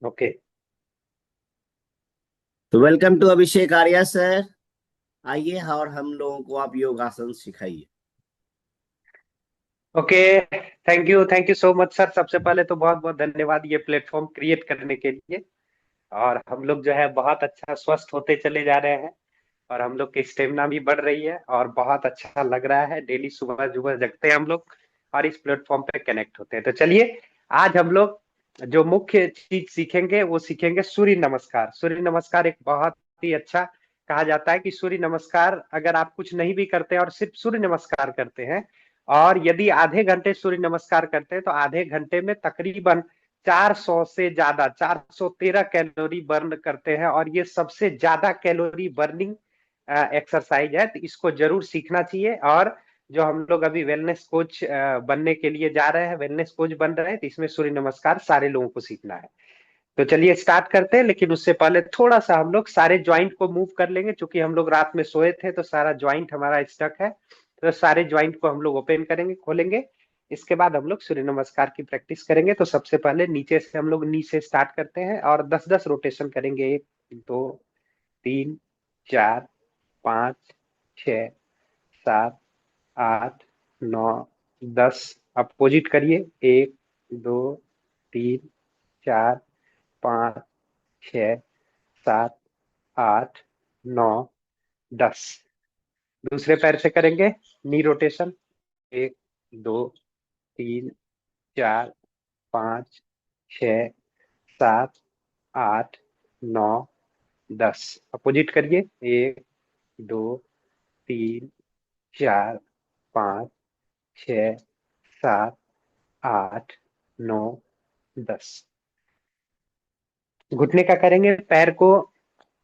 Okay. तो welcome to Abhishek Arya sir. आइए और हम लोगों को आप योगासन सिखाइए। Okay. Thank you so much sir. सबसे पहले तो बहुत बहुत धन्यवाद ये प्लेटफॉर्म क्रिएट करने के लिए। और हम लोग जो है बहुत अच्छा स्वस्थ होते चले जा रहे हैं। और हम लोग की स्टेमिना भी बढ़ रही है और बहुत अच्छा लग रहा है। डेली सुबह सुबह जगते हैं हम लोग और इस प्लेटफॉर्म पे कनेक्ट होते हैं। तो चलिए, आज हम लोग जो मुख्य चीज सीखेंगे वो सीखेंगे सूर्य नमस्कार। सूर्य नमस्कार एक बहुत ही अच्छा, कहा जाता है कि सूर्य नमस्कार अगर आप कुछ नहीं भी करते और सिर्फ सूर्य नमस्कार करते हैं, और यदि आधे घंटे सूर्य नमस्कार करते हैं, तो आधे घंटे में तकरीबन 400 से ज्यादा 413 कैलोरी बर्न करते हैं। और ये सबसे ज्यादा कैलोरी बर्निंग एक्सरसाइज है, तो इसको जरूर सीखना चाहिए। और जो हम लोग अभी वेलनेस कोच बनने के लिए जा रहे हैं, वेलनेस कोच बन रहे हैं, तो इसमें सूर्य नमस्कार सारे लोगों को सीखना है। तो चलिए स्टार्ट करते हैं, लेकिन उससे पहले थोड़ा सा हम लोग सारे ज्वाइंट को मूव कर लेंगे, क्योंकि हम लोग रात में सोए थे तो सारा ज्वाइंट हमारा स्टक है। तो सारे ज्वाइंट को हम लोग ओपन करेंगे, खोलेंगे। इसके बाद हम लोग सूर्य नमस्कार की प्रैक्टिस करेंगे। तो सबसे पहले नीचे से हम लोग नी से स्टार्ट करते हैं और 10-10 रोटेशन करेंगे। 1, 2, 3, 4, 5, 6, 7, 8, 9, 10। अपोजिट करिए। 1, 2, 3, 4, 5, 6, 7, 8, 9, 10। दूसरे पैर से करेंगे नी रोटेशन। 1, 2, 3, 4, 5, 6, 7, 8, 9, 10। अपोजिट करिए। 1, 2, 3, 4, 5, 6, 7, 8, 9, 10। घुटने का करेंगे, पैर को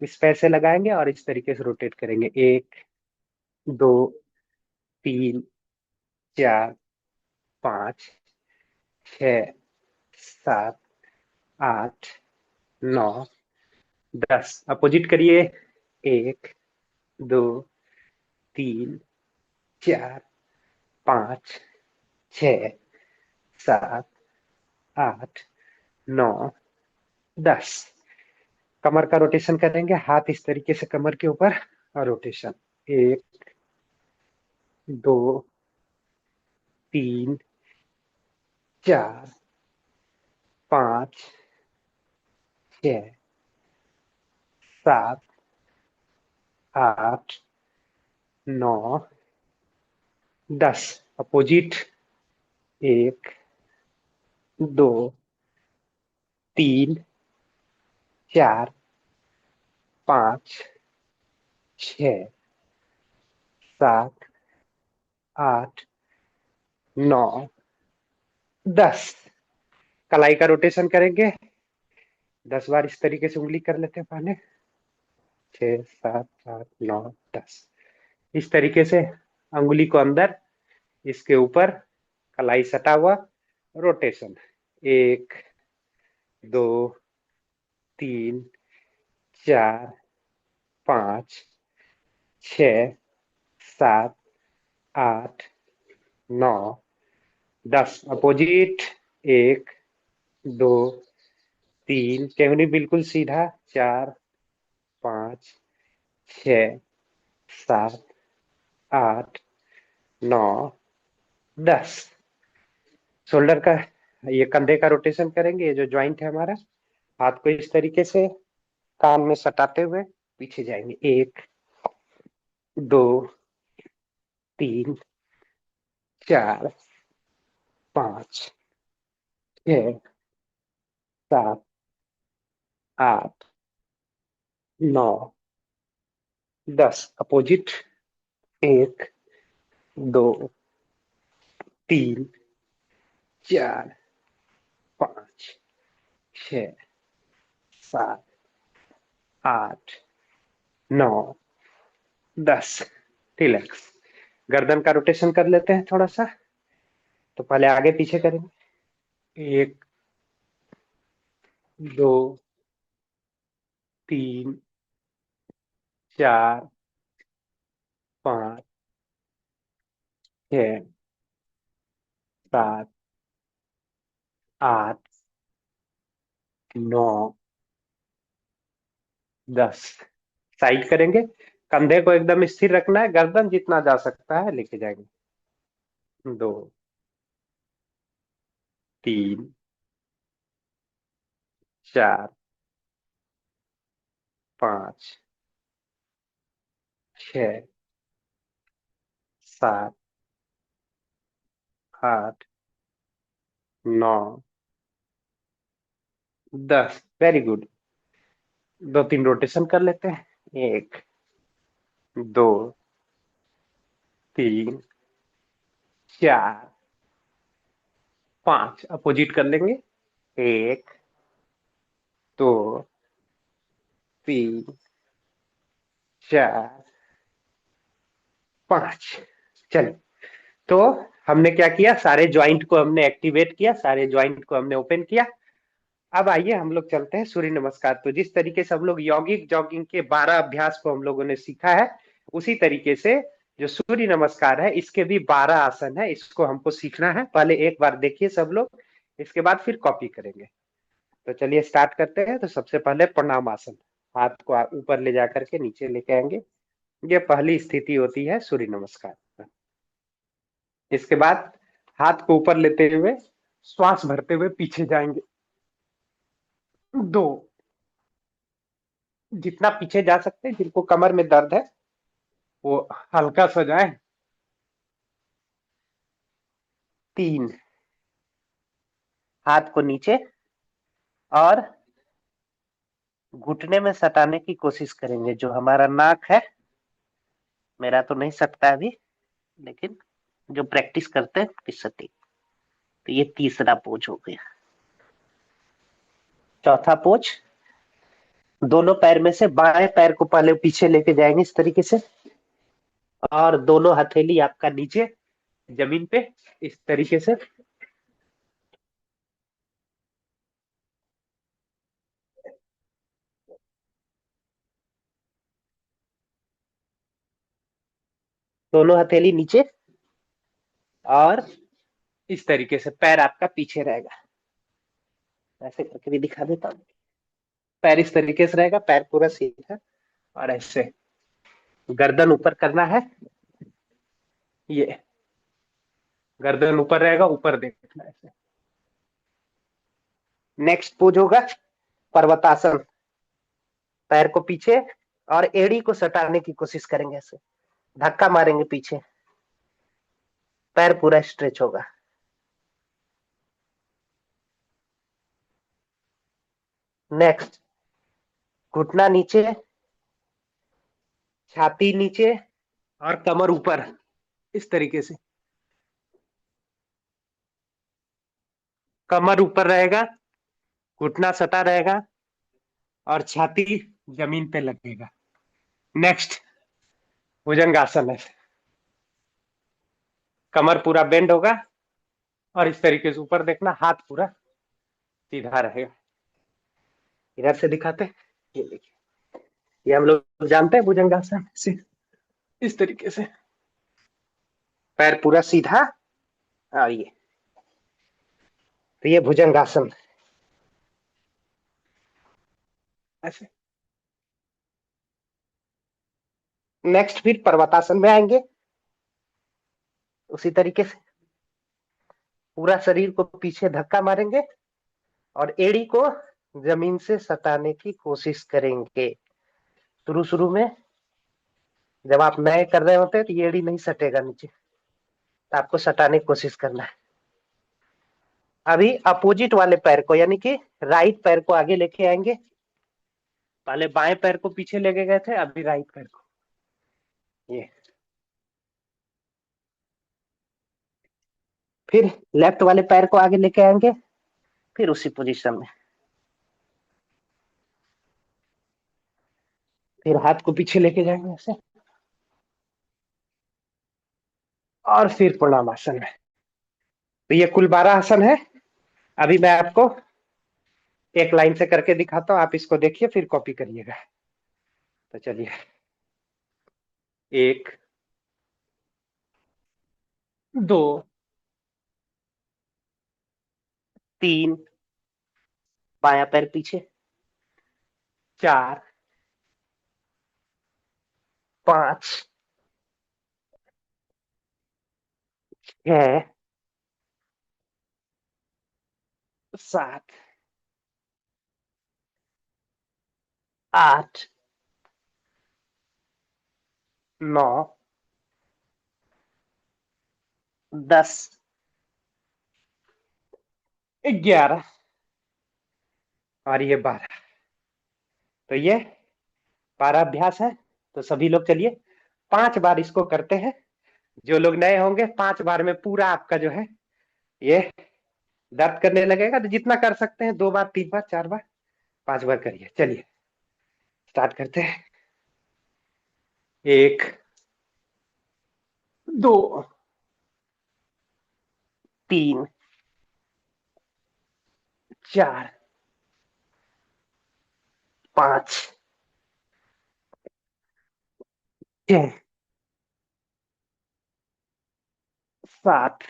इस पैर से लगाएंगे और इस तरीके से रोटेट करेंगे। 1, 2, 3, 4, 5, 6, 7, 8, 9, 10। अपोजिट करिए। 1, 2, 3, 4, 5, 6, 7, 8, 9, 10। कमर का रोटेशन करेंगे, हाथ इस तरीके से कमर के ऊपर और रोटेशन। 1, 2, 3, 4, 5, 6, 7, 8, 9, 10। अपोजिट। 1, 2, 3, 4, 5, 6, 7, 8, 9, 10। कलाई का रोटेशन करेंगे। 10 बार इस तरीके से उंगली कर लेते हैं पहले। 6, 7, 8, 9, 10। इस तरीके से अंगुली को अंदर, इसके ऊपर, कलाई सटा हुआ, रोटेशन। 1, 2, 3, 4, 5, 6, 7, 8, 9, 10। अपोजिट। 1, 2, 3, टेबनी बिल्कुल सीधा। 4, 5, 6, 7, 8, 9, 10। शोल्डर का, ये कंधे का रोटेशन करेंगे। ये जो ज्वाइंट है हमारा, हाथ को इस तरीके से कान में सटाते हुए पीछे जाएंगे। 1, 2, 3, 4, 5, 6, 7, 8, 9, 10। अपोजिट। 1, 2, 3, 4, 5, 6, 7, 8, 9, 10। रिलैक्स। गर्दन का रोटेशन कर लेते हैं थोड़ा सा। तो पहले आगे पीछे करेंगे। 1, 2, 3, 4, 5, 6, 7, 8, 9, 10। साइड करेंगे, कंधे को एकदम स्थिर रखना है, गर्दन जितना जा सकता है लेके जाएंगे। 2, 3, 4, 5, 6, 7, 8, 9, 10। Very good. 2-3 रोटेशन कर लेते हैं। 1, 2, 3, 4, 5। अपोजिट कर लेंगे। 1, 2, 3, 4, 5। चलिए, तो हमने क्या किया, सारे ज्वाइंट को हमने एक्टिवेट किया, सारे ज्वाइंट को हमने ओपन किया। अब आइए हम लोग चलते हैं सूर्य नमस्कार। तो जिस तरीके से हम लोग यौगिक जॉगिंग के 12 अभ्यास को हम लोगों ने सीखा है, उसी तरीके से जो सूर्य नमस्कार है इसके भी 12 आसन है, इसको हमको सीखना है। पहले एक बार देखिए सब लोग, इसके बाद फिर कॉपी करेंगे। तो चलिए स्टार्ट करते हैं। तो सबसे पहले प्रणाम आसन, हाथ को ऊपर ले जाकर के नीचे लेके आएंगे। ये पहली स्थिति होती है सूर्य नमस्कार। इसके बाद हाथ को ऊपर लेते हुए श्वास भरते हुए पीछे जाएंगे। 2, जितना पीछे जा सकते हैं, जिनको कमर में दर्द है वो हल्का सा जाए। 3, हाथ को नीचे और घुटने में सटाने की कोशिश करेंगे। जो हमारा नाक है, मेरा तो नहीं सटता अभी, लेकिन जो प्रैक्टिस करते हैं कि सटे। तो ये तीसरा पोज हो गया। चौथा पोज, दोनों पैर में से बाएं पैर को पहले पीछे लेके जाएंगे इस तरीके से, और दोनों हथेली आपका नीचे जमीन पे इस तरीके से। दोनों हथेली नीचे और इस तरीके से पैर आपका पीछे रहेगा। ऐसे करके भी दिखा देता हूँ। पैर इस तरीके से रहेगा, पैर पूरा सीधा, और ऐसे गर्दन ऊपर करना है। ये गर्दन ऊपर रहेगा, ऊपर देखना है ऐसे। नेक्स्ट पोज होगा पर्वतासन। पैर को पीछे और एड़ी को सटाने की कोशिश करेंगे, ऐसे धक्का मारेंगे पीछे, पैर पूरा स्ट्रेच होगा। नेक्स्ट, घुटना नीचे, छाती नीचे और कमर ऊपर इस तरीके से। कमर ऊपर रहेगा, घुटना सटा रहेगा और छाती जमीन पे लगेगा। नेक्स्ट, भुजंगासन है। कमर पूरा बेंड होगा और इस तरीके से ऊपर देखना, हाथ पूरा सीधा रहेगा। इधर से दिखाते हैं, ये देखिए, ये हम लोग जानते हैं भुजंगासन से। इस तरीके से पैर पूरा सीधा, और ये, तो ये भुजंगासन ऐसे। नेक्स्ट फिर पर्वतासन में आएंगे, उसी तरीके से पूरा शरीर को पीछे धक्का मारेंगे और एड़ी को जमीन से सटाने की कोशिश करेंगे। शुरू शुरू में जब आप नए कर रहे होते हैं तो ये एड़ी नहीं सटेगा नीचे, तो आपको सटाने की कोशिश करना है। अभी अपोजिट वाले पैर को, यानी कि राइट पैर को आगे लेके आएंगे। पहले बाएं पैर को पीछे लेके गए थे, अभी राइट पैर को। ये फिर लेफ्ट वाले पैर को आगे लेके आएंगे, फिर उसी पोजीशन में, फिर हाथ को पीछे लेके जाएंगे ऐसे, और फिर प्रणाम आसन में। तो ये कुल 12 आसन है। अभी मैं आपको एक लाइन से करके दिखाता हूँ, आप इसको देखिए फिर कॉपी करिएगा। तो चलिए, 1, 2, 3, बायां पैर पीछे, 4 5 6 7 8 9 10 11 और ये 12। तो ये 12 अभ्यास है। तो सभी लोग चलिए 5 बार इसको करते हैं। जो लोग नए होंगे 5 बार में पूरा आपका जो है ये दर्द करने लगेगा। तो जितना कर सकते हैं, 2 बार 3 बार 4 बार 5 बार करिए। चलिए स्टार्ट करते हैं। 1 2 3 4 5 6 7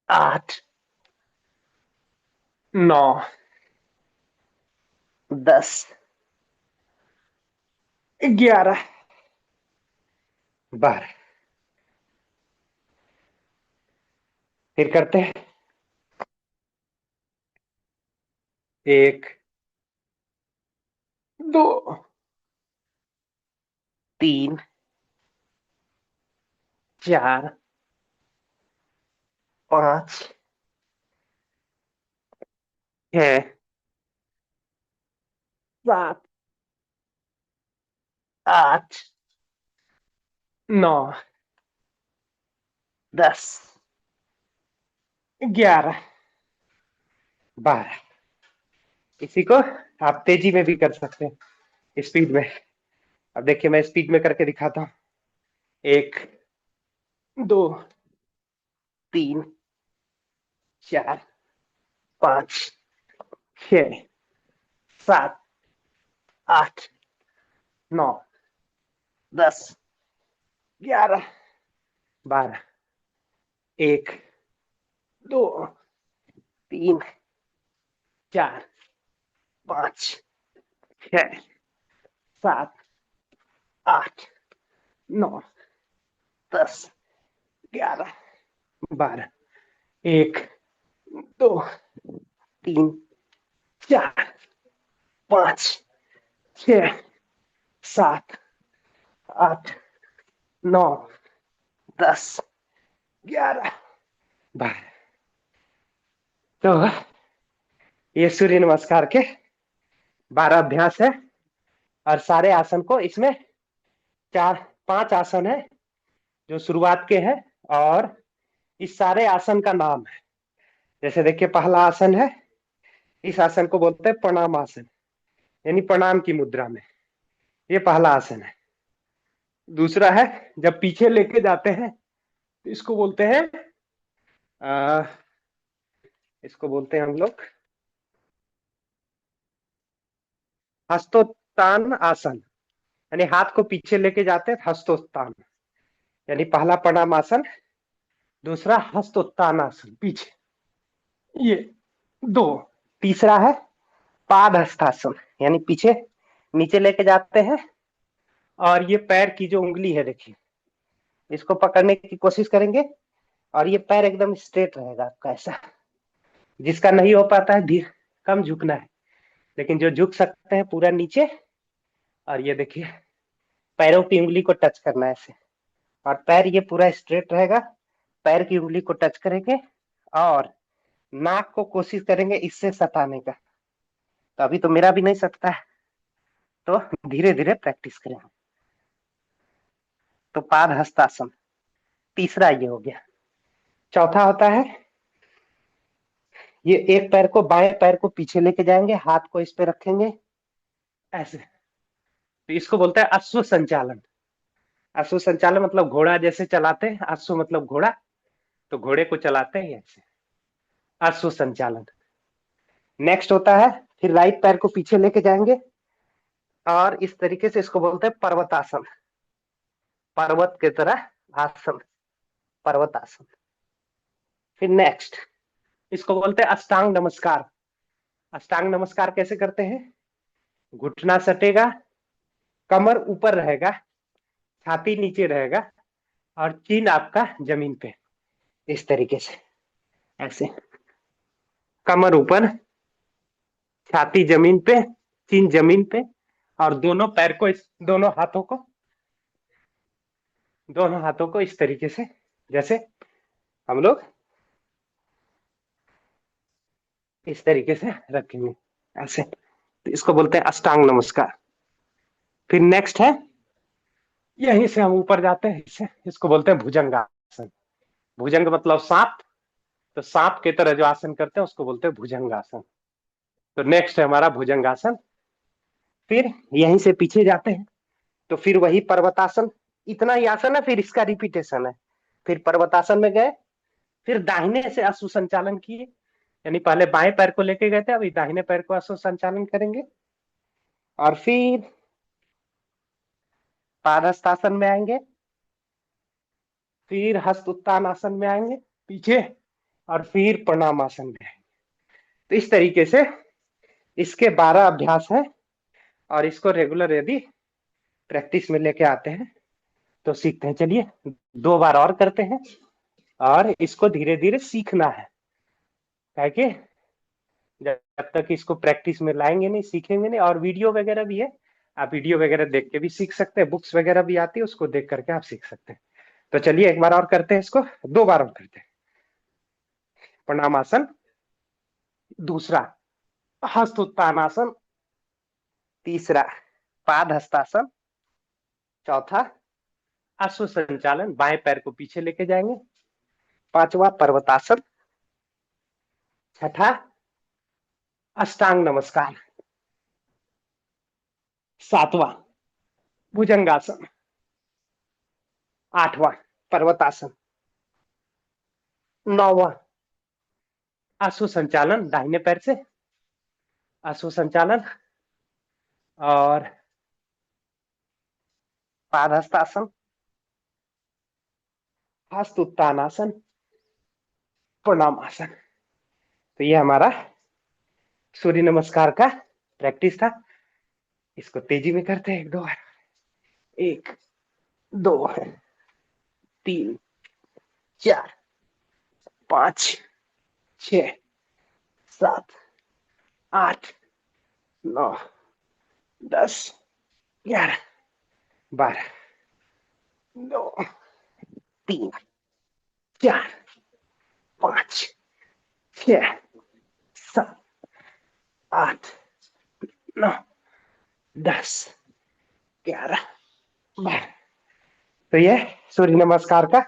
8 9 10 11 12। फिर करते हैं। 1 2 3 4 5 6 7 8 9 10 11 12। इसी को आप तेजी में भी कर सकते हैं, स्पीड में। अब देखिए मैं स्पीड में करके दिखाता हूँ। 1 2 3 4 5 6 7 8 9 10 11 12। 1 2 3 4 5 6 7 8 9 10 11 12। 1 2 3 4 5 6 7 8 9 10 11 12। तो ये सूर्य नमस्कार के 12 अभ्यास है। और सारे आसन को इसमें 4 5 आसन है जो शुरुआत के हैं। और इस सारे आसन का नाम है, जैसे देखिए पहला आसन है, इस आसन को बोलते हैं प्रणाम आसन, यानी प्रणाम की मुद्रा में। ये पहला आसन है। दूसरा है जब पीछे लेके जाते हैं तो इसको बोलते हैं आ, इसको बोलते हैं हम लोग हस्तोत्तान आसन, यानी हाथ को पीछे लेके जाते हैं हस्तोत्तान, यानी पहला प्रणाम आसन, दूसरा हस्तोत्तान आसन पीछे, ये 2। तीसरा है पाद हस्तासन, यानी पीछे नीचे लेके जाते हैं और ये पैर की जो उंगली है देखिए इसको पकड़ने की कोशिश करेंगे और ये पैर एकदम स्ट्रेट रहेगा आपका ऐसा। जिसका नहीं हो पाता है धीरे कम झुकना है, लेकिन जो झुक सकते हैं पूरा नीचे। और ये देखिए पैरों की उंगली को टच करना है ऐसे, और पैर ये पूरा स्ट्रेट रहेगा। पैर की उंगली को टच करेंगे और नाक को कोशिश करेंगे इससे सटाने का। तो अभी तो मेरा भी नहीं सकता है, तो धीरे धीरे प्रैक्टिस करें। तो पाद हस्तासन तीसरा ये हो गया। चौथा होता है ये एक पैर को बाएं पैर को पीछे लेके जाएंगे, हाथ को इस पे रखेंगे ऐसे। तो इसको बोलते हैं अश्व संचालन। अश्व संचालन मतलब घोड़ा जैसे चलाते हैं, अश्व मतलब घोड़ा, तो घोड़े को चलाते हैं ऐसे, अश्व संचालन। नेक्स्ट होता है फिर राइट पैर को पीछे लेके जाएंगे और इस तरीके से इसको बोलते हैं पर्वतासन, पर्वत की तरह आसन, पर्वतासन। फिर नेक्स्ट इसको बोलते हैं अष्टांग नमस्कार। अष्टांग नमस्कार कैसे करते हैं? घुटना सटेगा, कमर ऊपर रहेगा, छाती नीचे रहेगा और चीन आपका जमीन पे, इस तरीके से, ऐसे कमर ऊपर, छाती जमीन पे, चीन जमीन पे, और दोनों पैर को दोनों हाथों को इस तरीके से, जैसे हम लोग इस तरीके से रखेंगे, ऐसे। तो इसको बोलते हैं अष्टांग नमस्कार। फिर नेक्स्ट है, यहीं से हम ऊपर जाते हैं, इसको बोलते हैं भुजंगासन। भुजंग मतलब सांप, तो सांप की तरह जो आसन करते हैं उसको बोलते हैं भुजंगासन। तो नेक्स्ट है हमारा भुजंगासन। फिर यहीं से पीछे जाते हैं, तो फिर वही पर्वतासन। इतना ही आसन है, फिर इसका रिपीटेशन है। फिर पर्वतासन में गए, फिर दाहिने से अश्व संचालन किए, यानी पहले बाएं पैर को लेके गए थे, अभी दाहिने पैर को अश्व संचालन करेंगे। और फिर पादहस्तासन में आएंगे, फिर हस्त उत्तान आसन में आएंगे पीछे, और फिर प्रणाम आसन में आएंगे। तो इस तरीके से इसके 12 अभ्यास है, और इसको रेगुलर यदि प्रैक्टिस में लेके आते हैं तो सीखते हैं। चलिए 2 बार और करते हैं, और इसको धीरे धीरे सीखना है कि जब तक इसको प्रैक्टिस में लाएंगे नहीं, सीखेंगे नहीं। और वीडियो वगैरह भी है, आप वीडियो वगैरह देख के भी सीख सकते हैं, बुक्स वगैरह भी आती है, उसको देख करके आप सीख सकते हैं। तो चलिए एक बार और करते हैं इसको, 2 बार और करते हैं। प्रणामासन, दूसरा हस्त उत्तानासन, तीसरा पाद हस्तासन, चौथा अश्व संचालन, बाएं पैर को पीछे लेके जाएंगे, पांचवा पर्वतासन, छठा अष्टांग नमस्कार, सातवां भुजंगासन, आठवां पर्वतासन, नौवां अश्व संचालन दाहिने पैर से, अश्व संचालन, और पादहस्तासन, हस्त उत्तानासन, प्रणामासन। तो ये हमारा सूर्य नमस्कार का प्रैक्टिस था। इसको तेजी में करते हैं 1 2 बार। 1 2 3 4 5 6 7 8 9 10 11 12 2 3 4 5 6 7 8 9 10 11 12। तो ये सूर्य नमस्कार का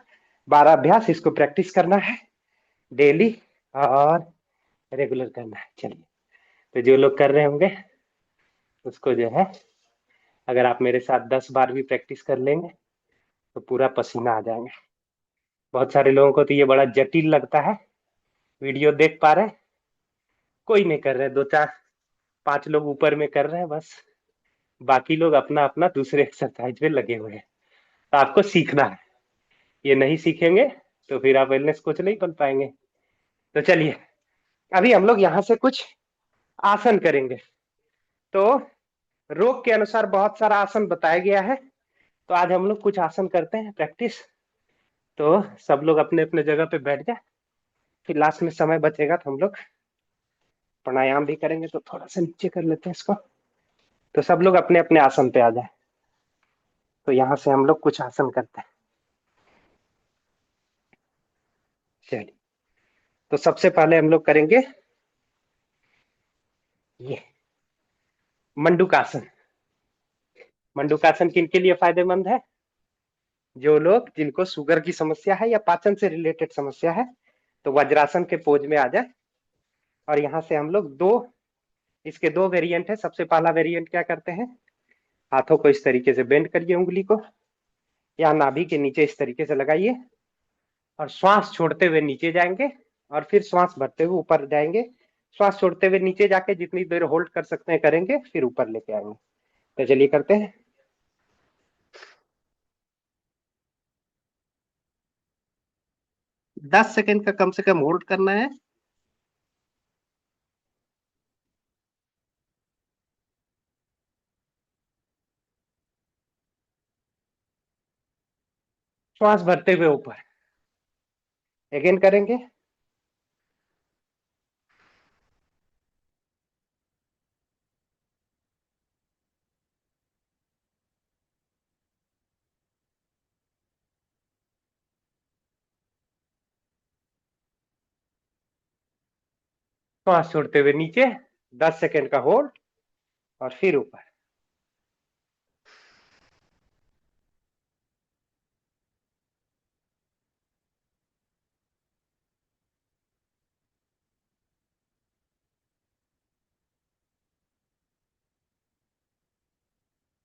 12 अभ्यास, इसको प्रैक्टिस करना है डेली और रेगुलर करना है। चलिए, तो जो लोग कर रहे होंगे उसको जो है, अगर आप मेरे साथ 10 बार भी प्रैक्टिस कर लेंगे तो पूरा पसीना आ जाएंगे। बहुत सारे लोगों को तो ये बड़ा जटिल लगता है, वीडियो देख पा रहे हैं, कोई नहीं कर रहे, 2 4 5 लोग ऊपर में कर रहे हैं बस, बाकी लोग अपना अपना दूसरे एक्सरसाइज में लगे हुए हैं। तो आपको सीखना है, ये नहीं सीखेंगे तो फिर आप वेलनेस कोच नहीं बन पाएंगे। तो चलिए, अभी हम लोग यहाँ से कुछ आसन करेंगे। तो रोग के अनुसार बहुत सारा आसन बताया गया है, तो आज हम लोग कुछ आसन करते हैं प्रैक्टिस। तो सब लोग अपने अपने जगह पे बैठ जाए, फिर लास्ट में समय बचेगा तो हम लोग प्राणायाम भी करेंगे। तो थोड़ा सा नीचे कर लेते हैं इसको, तो सब लोग अपने अपने आसन पे आ जाए। तो यहाँ से हम लोग कुछ आसन करते हैं। चलिए, तो सबसे पहले हम लोग करेंगे ये मंडूकासन। मंडूकासन किन के लिए फायदेमंद है? जो लोग, जिनको शुगर की समस्या है या पाचन से रिलेटेड समस्या है, तो वज्रासन के पोज में आ जाए। और यहाँ से हम लोग इसके 2 वेरिएंट है। सबसे पहला वेरिएंट क्या करते हैं, हाथों को इस तरीके से बेंड करिए, उंगली को या नाभि के नीचे इस तरीके से लगाइए, और श्वास छोड़ते हुए नीचे जाएंगे, और फिर श्वास भरते हुए ऊपर जाएंगे। श्वास छोड़ते हुए नीचे जाके जितनी देर होल्ड कर सकते हैं करेंगे, फिर ऊपर लेके आएंगे। तो चलिए करते हैं। 10 सेकंड का कम से कम होल्ड करना है, श्वास भरते हुए ऊपर। अगेन करेंगे। श्वास छोड़ते हुए नीचे, 10 सेकेंड का होल्ड, और फिर ऊपर।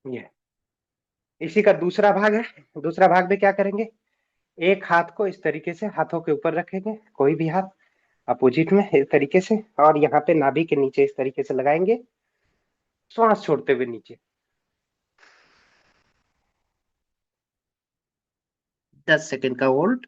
ये इसी का दूसरा भाग है। दूसरा भाग में क्या करेंगे, एक हाथ को इस तरीके से हाथों के ऊपर रखेंगे, कोई भी हाथ अपोजिट में इस तरीके से, और यहाँ पे नाभि के नीचे इस तरीके से लगाएंगे, श्वास छोड़ते हुए नीचे। 10 सेकेंड का होल्ड।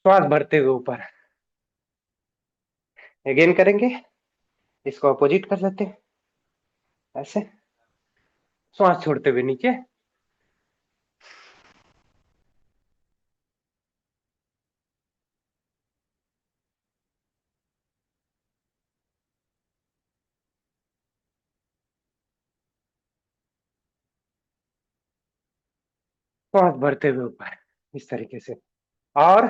श्वास भरते हुए ऊपर। अगेन करेंगे, इसको अपोजिट कर लेते हैं, ऐसे। श्वास छोड़ते हुए नीचे। श्वास भरते हुए ऊपर, इस तरीके से। और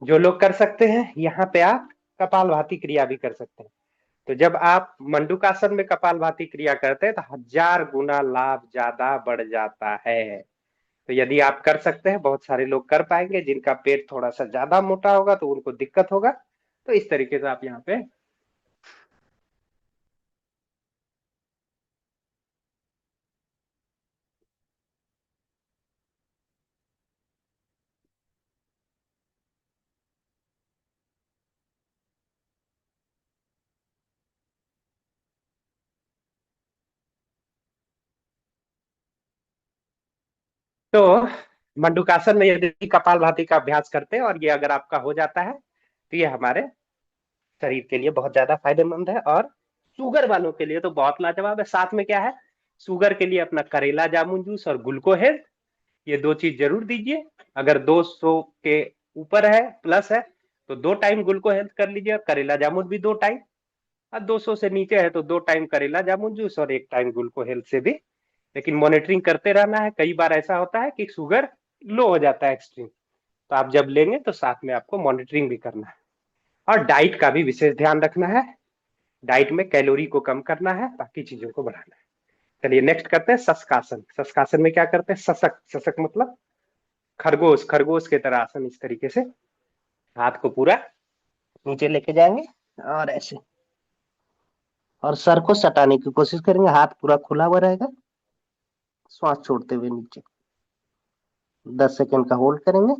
जो लोग कर सकते हैं, यहाँ पे आप कपालभाति क्रिया भी कर सकते हैं। तो जब आप मंडूकासन में कपालभाति क्रिया करते हैं तो 1000 गुना लाभ ज्यादा बढ़ जाता है। तो यदि आप कर सकते हैं, बहुत सारे लोग कर पाएंगे, जिनका पेट थोड़ा सा ज्यादा मोटा होगा तो उनको दिक्कत होगा। तो इस तरीके से आप यहाँ पे। तो मंडूकासन में यदि कपालभाति का अभ्यास करते हैं और ये अगर आपका हो जाता है, तो ये हमारे शरीर के लिए बहुत ज्यादा फायदेमंद है। और शुगर वालों के लिए तो बहुत लाजवाब है। साथ में क्या है, शुगर के लिए अपना करेला जामुन जूस और ग्लूकोहेल्थ, ये दो चीज जरूर दीजिए। अगर 200 के ऊपर है, प्लस है, तो 2 टाइम ग्लूकोहेल्थ कर लीजिए, और करेला जामुन भी 2 टाइम। और 200 से नीचे है तो 2 टाइम करेला जामुन जूस और 1 टाइम ग्लूकोहेल्थ से भी। लेकिन मॉनिटरिंग करते रहना है, कई बार ऐसा होता है कि शुगर लो हो जाता है एक्सट्रीम, तो आप जब लेंगे तो साथ में आपको मॉनिटरिंग भी करना है। और डाइट का भी विशेष ध्यान रखना है। डाइट में कैलोरी को कम करना है, बाकी चीजों को बढ़ाना है। चलिए नेक्स्ट करते हैं सस्कासन। सस्कासन में क्या करते हैं, सशक, सशक मतलब खरगोश, खरगोश के तरह आसन, इस तरीके से हाथ को पूरा नीचे लेके जाएंगे, और ऐसे, और सर को सटाने की कोशिश करेंगे, हाथ पूरा खुला हुआ रहेगा। श्वास छोड़ते हुए नीचे, 10 सेकेंड का होल्ड करेंगे।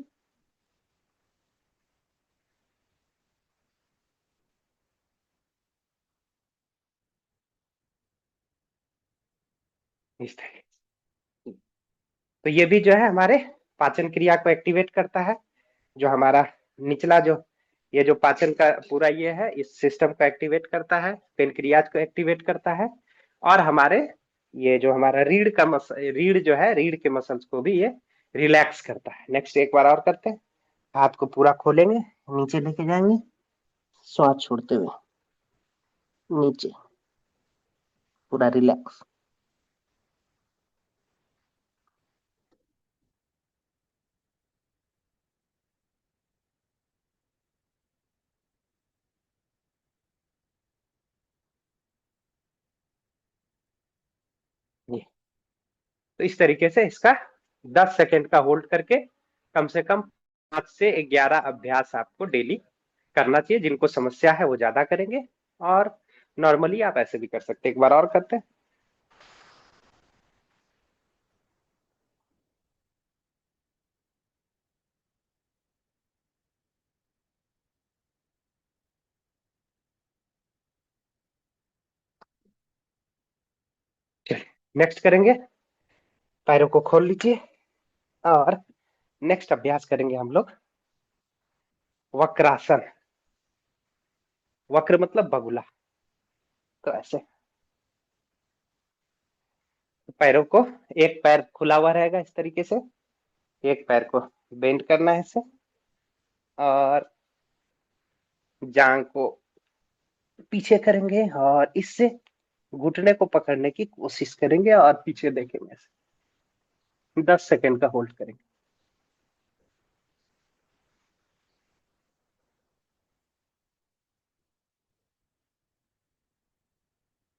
इस तरीके। तो ये भी जो है हमारे पाचन क्रिया को एक्टिवेट करता है। जो हमारा निचला जो, ये जो पाचन का पूरा ये है, इस सिस्टम को एक्टिवेट करता है, पेनक्रियाज को एक्टिवेट करता है। और हमारे ये जो हमारा रीढ़ का मसल, रीढ़ जो है, रीढ़ के मसल्स को भी ये रिलैक्स करता है। नेक्स्ट एक बार और करते हैं। हाथ को पूरा खोलेंगे, नीचे लेके जाएंगे, श्वास छोड़ते हुए नीचे, पूरा रिलैक्स। ये तो इस तरीके से इसका 10 सेकेंड का होल्ड करके कम से कम 5 से 11 अभ्यास आपको डेली करना चाहिए। जिनको समस्या है वो ज्यादा करेंगे, और नॉर्मली आप ऐसे भी कर सकते हैं। एक बार और करते हैं। चलिए नेक्स्ट करेंगे। पैरों को खोल लीजिए, और नेक्स्ट अभ्यास करेंगे हम लोग वक्रासन। वक्र मतलब बगुला। तो ऐसे पैरों को, एक पैर खुला हुआ रहेगा इस तरीके से, एक पैर को बेंड करना है ऐसे, और जांग को पीछे करेंगे और इससे घुटने को पकड़ने की कोशिश करेंगे और पीछे देखेंगे ऐसे। 10 सेकेंड का होल्ड करेंगे।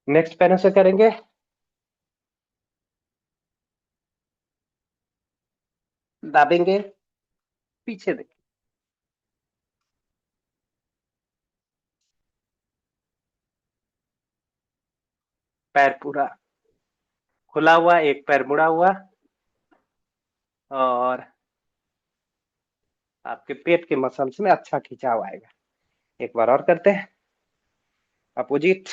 नेक्स्ट पैरों से करेंगे। दाबेंगे, पीछे देखें। पैर पूरा खुला हुआ, एक पैर मुड़ा हुआ, और आपके पेट के मसल्स में अच्छा खिंचाव आएगा। एक बार और करते हैं। अपोजिट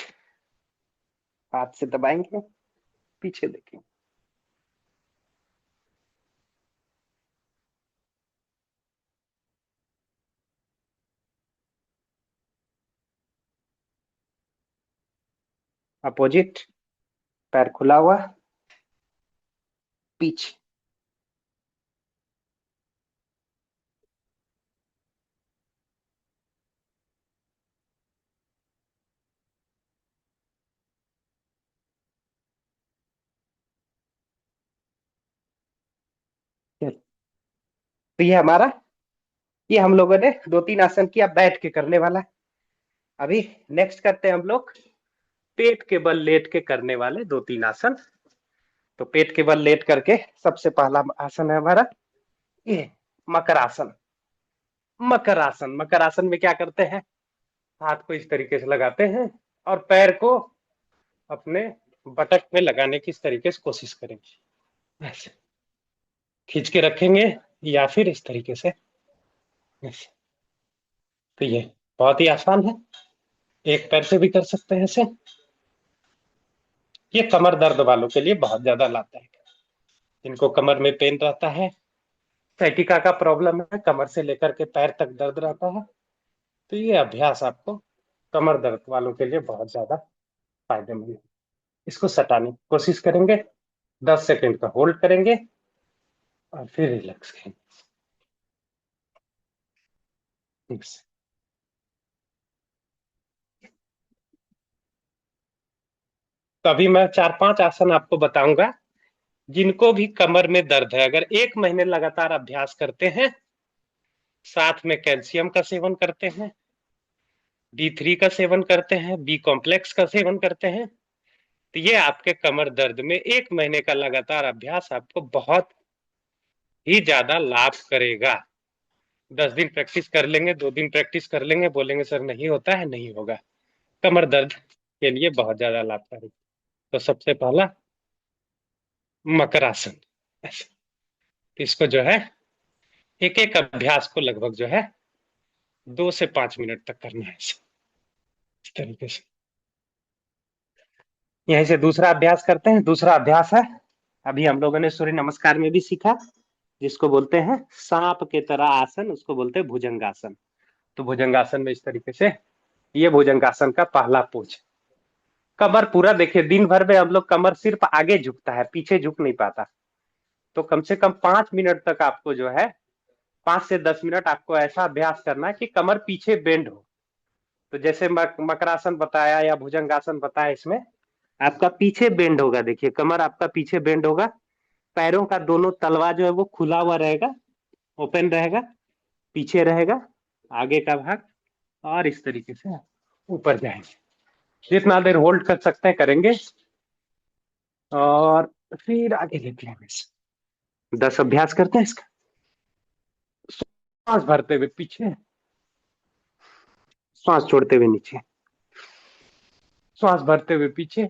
हाथ से दबाएंगे, पीछे देखेंगे। अपोजिट, पैर खुला हुआ, पीछे। तो ये हमारा, ये हम लोगों ने 2-3 आसन किया बैठ के करने वाला। अभी नेक्स्ट करते हैं हम लोग पेट के बल लेट के करने वाले 2-3 आसन। तो पेट के बल लेट करके सबसे पहला आसन है हमारा ये मकर आसन। मकर आसन, मकर आसन में क्या करते हैं, हाथ को इस तरीके से लगाते हैं और पैर को अपने बटक में लगाने की इस तरीके से कोशिश करेंगे। ऐसे खींच के रखेंगे या फिर इस तरीके से ऐसे। तो ये बहुत ही आसान है, एक पैर से भी कर सकते हैं ऐसे। ये कमर दर्द वालों के लिए बहुत ज्यादा लाभदायक है, जिनको कमर में पेन रहता है, सैटिका का प्रॉब्लम है, कमर से लेकर के पैर तक दर्द रहता है, तो ये अभ्यास आपको कमर दर्द वालों के लिए बहुत ज्यादा फायदेमंद है। इसको सटाने की कोशिश करेंगे, 10 सेकेंड का होल्ड करेंगे और फिर रिलैक्स करेंगे। तो अभी मैं 4-5 आसन आपको बताऊंगा, जिनको भी कमर में दर्द है, अगर 1 महीने लगातार अभ्यास करते हैं, साथ में कैल्शियम का सेवन करते हैं, D3 का सेवन करते हैं, बी कॉम्प्लेक्स का सेवन करते हैं, तो ये आपके कमर दर्द में 1 महीने का लगातार अभ्यास आपको बहुत ही ज्यादा लाभ करेगा। 10 दिन प्रैक्टिस कर लेंगे, 2 दिन प्रैक्टिस कर लेंगे, बोलेंगे सर नहीं होता है, नहीं होगा। कमर दर्द के लिए बहुत ज्यादा लाभकारी। तो सबसे पहला मकर आसन, इसको जो है एक एक अभ्यास को लगभग जो है 2 से 5 मिनट तक करना है इस तरीके से। यहीं से दूसरा अभ्यास करते हैं। दूसरा अभ्यास है, अभी हम लोगों ने सूर्य नमस्कार में भी सीखा, जिसको बोलते हैं सांप के तरह आसन, उसको बोलते हैं भुजंगासन। तो भुजंगासन में इस तरीके से, ये भुजंगासन का पहला पोज। कमर पूरा देखिए, दिन भर में हम लोग कमर सिर्फ आगे झुकता है, पीछे झुक नहीं पाता। तो कम से कम 5 मिनट तक आपको जो है, 5 से 10 मिनट आपको ऐसा अभ्यास करना है कि कमर पीछे बेंड हो। तो जैसे मकरासन बताया या भुजंगासन बताया, इसमें आपका पीछे बेंड होगा। देखिए कमर आपका पीछे बेंड होगा, पैरों का दोनों तलवा जो है वो खुला हुआ रहेगा, ओपन रहेगा, पीछे रहेगा आगे का भाग, और इस तरीके से ऊपर जाएंगे। जितना देर होल्ड कर सकते हैं करेंगे, और फिर आगे लेते हैं। 10 अभ्यास करते हैं इसका। सांस भरते हुए पीछे, सांस छोड़ते हुए नीचे, सांस भरते हुए पीछे,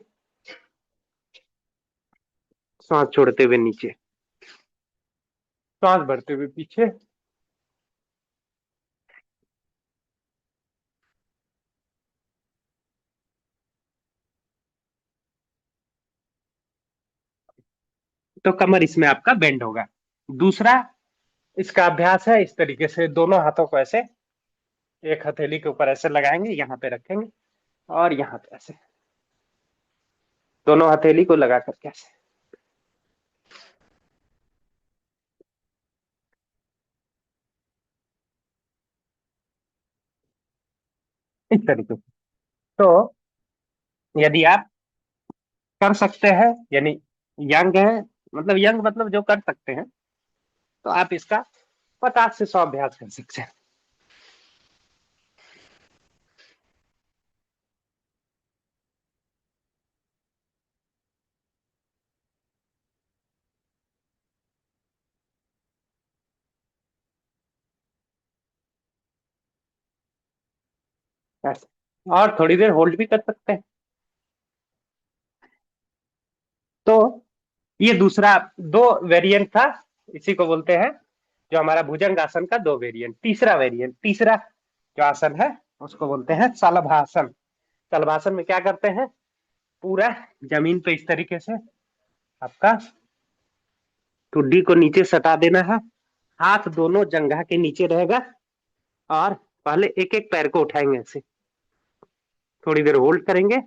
सांस छोड़ते हुए नीचे, सांस भरते हुए पीछे, तो कमर इसमें आपका बेंड होगा। दूसरा इसका अभ्यास है इस तरीके से, दोनों हाथों को ऐसे एक हथेली के ऊपर ऐसे लगाएंगे, यहाँ पे रखेंगे और यहाँ पे ऐसे दोनों हथेली को लगा करके ऐसे इस तरीके से। तो यदि आप कर सकते हैं, यानी यंग है, मतलब यंग मतलब जो कर सकते हैं, तो आप इसका 50 से 100 अभ्यास कर सकते हैं। ऐसे और थोड़ी देर होल्ड भी कर सकते हैं। तो ये दूसरा दो वेरिएंट था, इसी को बोलते हैं जो हमारा भुजंग आसन का दो वेरिएंट। तीसरा जो आसन है उसको बोलते हैं शलभासन। शलभासन में क्या करते हैं, पूरा जमीन पे इस तरीके से आपका ठुड्डी को नीचे सटा देना है, हाथ दोनों जंघा के नीचे रहेगा और पहले एक एक पैर को उठाएंगे ऐसे, थोड़ी देर होल्ड करेंगे।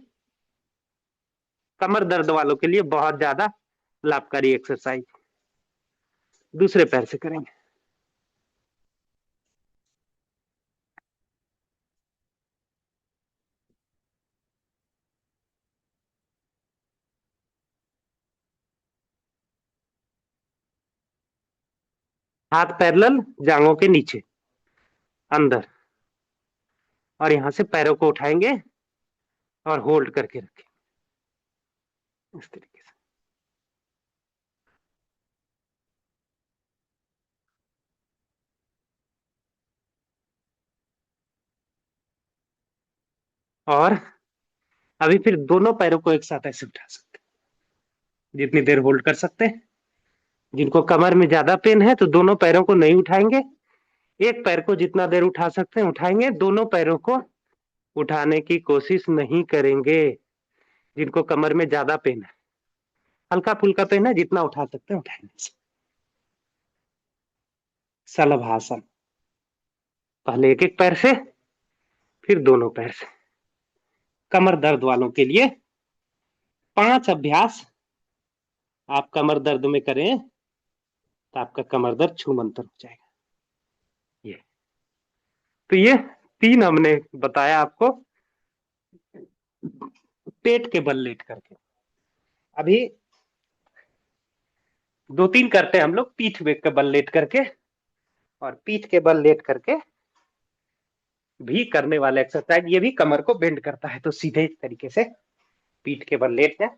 कमर दर्द वालों के लिए बहुत ज्यादा लाभकारी एक्सरसाइज। दूसरे पैर से करेंगे, हाथ पैरेलल जांघों के नीचे अंदर, और यहां से पैरों को उठाएंगे और होल्ड करके रखेंगे इस तरीके से। और अभी फिर दोनों पैरों को एक साथ ऐसे उठा सकते हैं, जितनी देर होल्ड कर सकते हैं। जिनको कमर में ज्यादा पेन है तो दोनों पैरों को नहीं उठाएंगे, एक पैर को जितना देर उठा सकते हैं उठाएंगे, दोनों पैरों को उठाने की कोशिश नहीं करेंगे। जिनको कमर में ज्यादा पेन है, हल्का फुल्का पेन है, जितना उठा सकते हैं उठाएंगे। शलभासन, पहले एक एक पैर से, फिर दोनों पैर से। कमर दर्द वालों के लिए 5 अभ्यास आप कमर दर्द में करें तो आपका कमर दर्द छूमंतर हो जाएगा। ये तो ये 3 हमने बताया आपको पेट के बल लेट करके। अभी 2-3 करते हैं हम लोग पीठ के बल लेट करके, और पीठ के बल लेट करके भी करने वाला एक्सरसाइज, ये भी कमर को बेंड करता है। तो सीधे इस तरीके से पीठ के बल लेट जाए,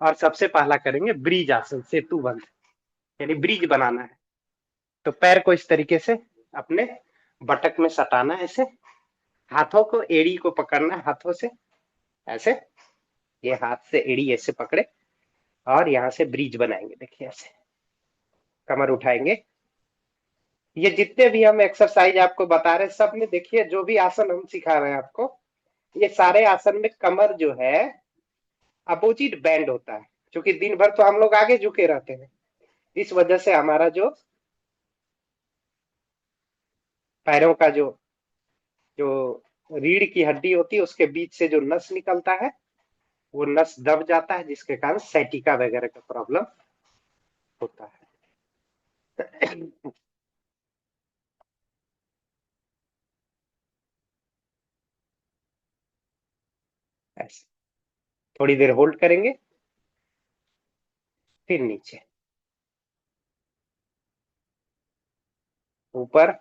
और सबसे पहला करेंगे ब्रिज आसन, सेतु बंध, यानी ब्रिज बनाना है। तो पैर को इस तरीके से अपने बटक में सटाना है ऐसे, हाथों को एड़ी को पकड़ना है हाथों से ऐसे, ये हाथ से एड़ी ऐसे पकड़े और यहाँ से ब्रिज बनाएंगे। देखिए ऐसे कमर उठाएंगे। ये जितने भी हम एक्सरसाइज आपको बता रहे हैं सब में देखिए, जो भी आसन हम सिखा रहे हैं आपको, ये सारे आसन में कमर जो है अपोजिट बैंड होता है, क्योंकि दिन भर तो हम लोग आगे झुके रहते हैं। इस वजह से हमारा जो पैरों का जो जो रीढ़ की हड्डी होती है उसके बीच से जो नस निकलता है वो नस दब जाता है, जिसके कारण सैटिका वगैरह का प्रॉब्लम होता है। ऐसे थोड़ी देर होल्ड करेंगे, फिर नीचे, ऊपर,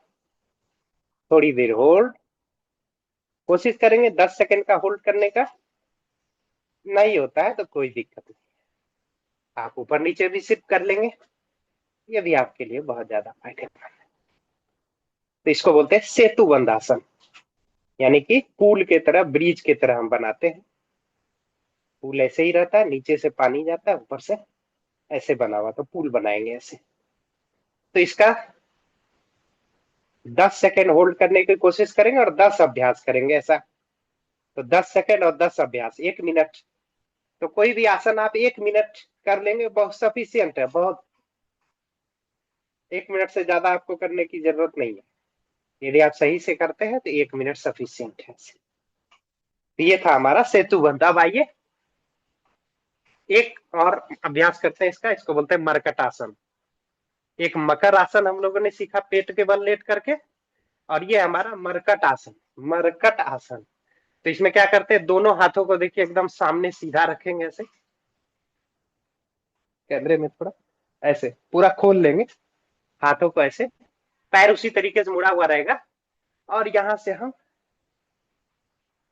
थोड़ी देर होल्ड, कोशिश करेंगे 10 सेकंड का होल्ड करने का। नहीं होता है तो कोई दिक्कत नहीं, आप ऊपर नीचे भी सिर्फ कर लेंगे, ये भी आपके लिए बहुत ज्यादा फायदेमंद है। तो इसको बोलते हैं सेतु बंध आसन, यानी कि पुल के तरह, ब्रिज के तरह हम बनाते हैं। पुल ऐसे ही रहता है, नीचे से पानी जाता है, ऊपर से ऐसे बना हुआ, तो पुल बनाएंगे ऐसे। तो इसका 10 सेकंड होल्ड करने की कोशिश करेंगे और 10 अभ्यास करेंगे ऐसा। तो 10 सेकंड और 10 अभ्यास 1 मिनट। तो कोई भी आसन आप 1 मिनट कर लेंगे, बहुत सफिशियंट है, बहुत। 1 मिनट से ज्यादा आपको करने की जरूरत नहीं है। यदि आप सही से करते हैं तो 1 मिनट सफिशियंट है। तो ये था हमारा सेतु बंध। अब आइए एक और अभ्यास करते हैं इसका, इसको बोलते हैं मरकट आसन। एक मकर आसन हम लोगों ने सीखा पेट के बल लेट करके, और ये हमारा मरकट आसन। मरकट आसन, तो इसमें क्या करते हैं, दोनों हाथों को देखिए एकदम सामने सीधा रखेंगे ऐसे, कैमरे में थोड़ा ऐसे पूरा खोल लेंगे हाथों को ऐसे, पैर उसी तरीके से मुड़ा हुआ रहेगा, और यहां से हम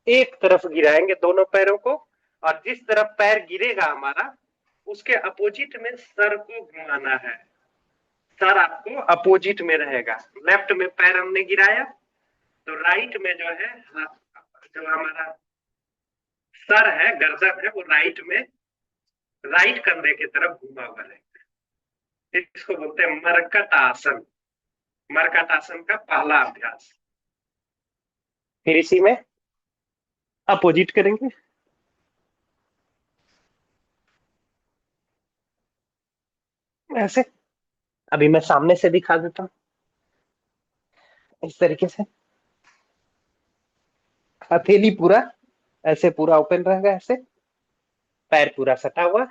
एक तरफ गिराएंगे दोनों पैरों को, और जिस तरफ पैर गिरेगा हमारा उसके अपोजिट में सर को घुमाना है। सर आपको अपोजिट में रहेगा। लेफ्ट में पैर हमने गिराया तो राइट में जो है जो हमारा सर है, गर्दन है, वो राइट में, राइट कंधे की तरफ घुमा हुआ रहेगा। इसको बोलते हैं मरकट आसन। मरकट आसन का पहला अभ्यास। फिर इसी में अपोजिट करेंगे ऐसे। अभी मैं सामने से दिखा देता हूँ इस तरीके से। हथेली पूरा ऐसे पूरा ओपन रहेगा ऐसे, पैर पूरा सटा हुआ,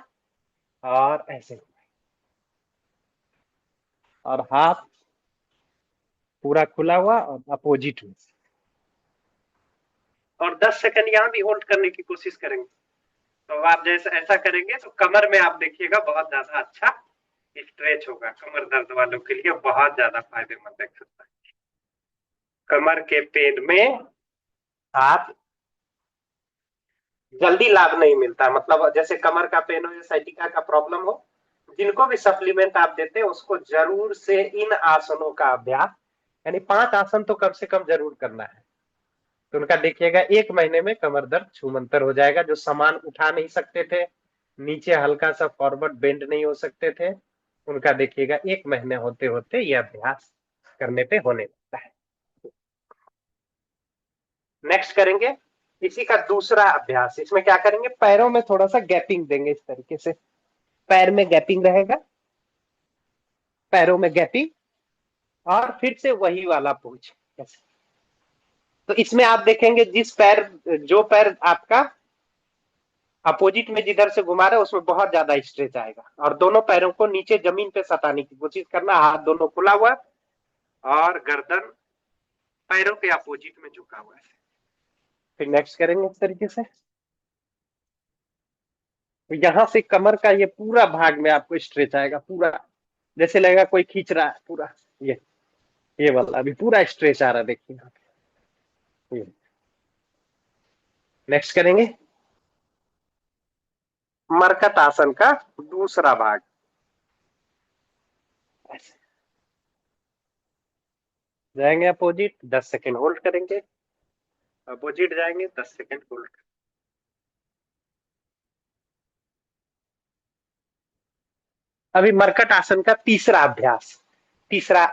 और ऐसे, और हाथ पूरा खुला हुआ और अपोजिट में। और 10 सेकंड यहाँ भी होल्ड करने की कोशिश करेंगे। तो आप जैसे ऐसा करेंगे तो कमर में आप देखिएगा बहुत ज्यादा अच्छा स्ट्रेच होगा। कमर दर्द वालों के लिए बहुत ज्यादा फायदेमंद एक्सरसाइज। कमर के पेन में आप जल्दी लाभ नहीं मिलता, मतलब जैसे कमर का पेन हो या साइटिका का प्रॉब्लम हो, जिनको भी सप्लीमेंट आप देते हैं उसको जरूर से इन आसनों का अभ्यास, यानी 5 आसन तो कम से कम जरूर करना है। तो उनका देखिएगा 1 महीने में कमर दर्द छूमंतर हो जाएगा। जो सामान उठा नहीं सकते थे, नीचे हल्का सा फॉरवर्ड बेंड नहीं हो सकते थे, उनका देखिएगा 1 महीने होते होते यह अभ्यास करने पे होने लगता है। नेक्स्ट करेंगे इसी का दूसरा अभ्यास। इसमें क्या करेंगे, पैरों में थोड़ा सा गैपिंग देंगे इस तरीके से। पैर में गैपिंग रहेगा, पैरों में गैपिंग, और फिर से वही वाला पोज ऐसे। तो इसमें आप देखेंगे जिस पैर, जो पैर आपका अपोजिट में जिधर से घुमा रहे हैं उसमें बहुत ज्यादा स्ट्रेच आएगा, और दोनों पैरों को नीचे जमीन पे सटाने की कोशिश करना। हाथ दोनों खुला हुआ और गर्दन पैरों के अपोजिट में झुका हुआ है। फिर नेक्स्ट करेंगे इस तरीके से। तो यहां से कमर का ये पूरा भाग में आपको स्ट्रेच आएगा पूरा, जैसे लगेगा कोई खींच रहा है पूरा। ये वाला अभी पूरा स्ट्रेच आ रहा है, देखिए यहाँ पे। नेक्स्ट करेंगे मरकट आसन का दूसरा भाग ऐसे। जाएंगे अपोजिट, 10 सेकेंड होल्ड करेंगे, अपोजिट जाएंगे 10 सेकेंड होल्ड। अभी मरकट आसन का तीसरा अभ्यास। तीसरा,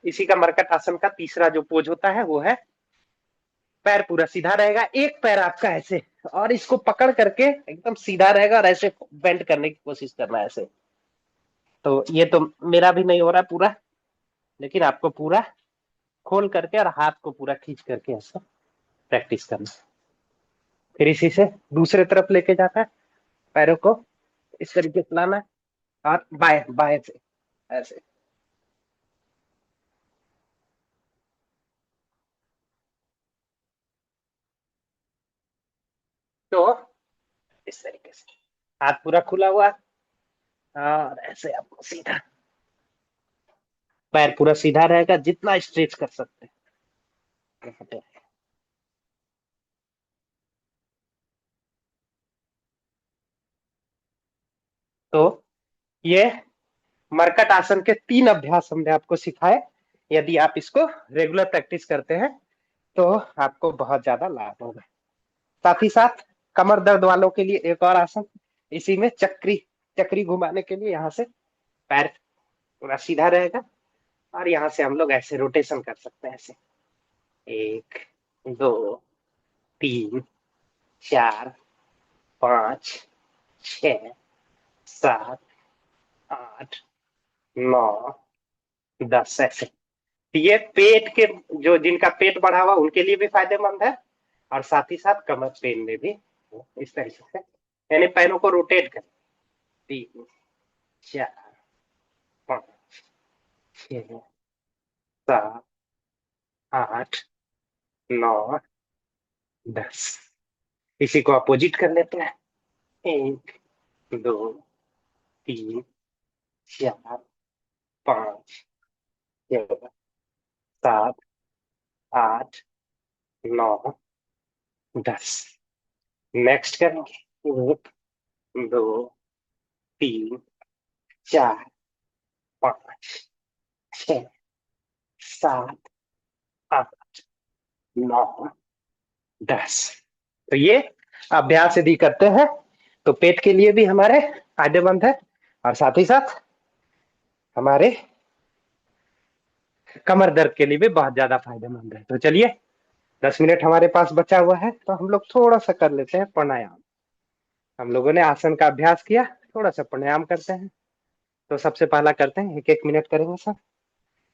इसी का मरकट आसन का तीसरा जो पोज होता है वो है, पैर पूरा सीधा रहेगा, एक पैर आपका ऐसे, और इसको पकड़ करके एकदम सीधा रहेगा और ऐसे बेंड करने की कोशिश करना है ऐसे। तो ये तो मेरा भी नहीं हो रहा पूरा, लेकिन आपको पूरा खोल करके और हाथ को पूरा खींच करके ऐसे प्रैक्टिस करना है। फिर इसी से दूसरे तरफ लेके जाता है, पैरों को इस तरीके से लाना है, और बाएं बाएं से ऐसे। तो इस तरीके से हाथ पूरा खुला हुआ, और ऐसे आपको सीधा, पैर पूरा सीधा रहेगा, जितना स्ट्रेच कर सकते हैं। तो ये मरकट आसन के 3 अभ्यास हमने आपको सिखाए। यदि आप इसको रेगुलर प्रैक्टिस करते हैं तो आपको बहुत ज्यादा लाभ होगा। साथ ही साथ कमर दर्द वालों के लिए एक और आसन, इसी में चक्री, चक्री घुमाने के लिए यहाँ से पैर पूरा सीधा रहेगा, और यहाँ से हम लोग ऐसे रोटेशन कर सकते हैं ऐसे, 1 2 3 4 5 6 7 8 9 10 ऐसे। ये पेट के, जो जिनका पेट बढ़ा हुआ उनके लिए भी फायदेमंद है, और साथ ही साथ कमर पेन में भी। इस तरीके से यानी पैरों को रोटेट कर। 3 4 5 6 7 8 9 10। इसी को अपोजिट कर लेते हैं। 1 2 3 4 5 6 7 8 9 10। नेक्स्ट करेंगे। 1 2 3 4 5 6 7 8 9 10। तो ये अभ्यास यदि करते हैं तो पेट के लिए भी हमारे फायदेमंद है, और साथ ही साथ हमारे कमर दर्द के लिए भी बहुत ज्यादा फायदेमंद है। तो चलिए, 10 मिनट हमारे पास बचा हुआ है, तो हम लोग थोड़ा सा कर लेते हैं प्राणायाम। हम लोगों ने आसन का अभ्यास किया, थोड़ा सा प्राणायाम करते हैं। तो सबसे पहला करते हैं, 1 1 मिनट करेंगे सर।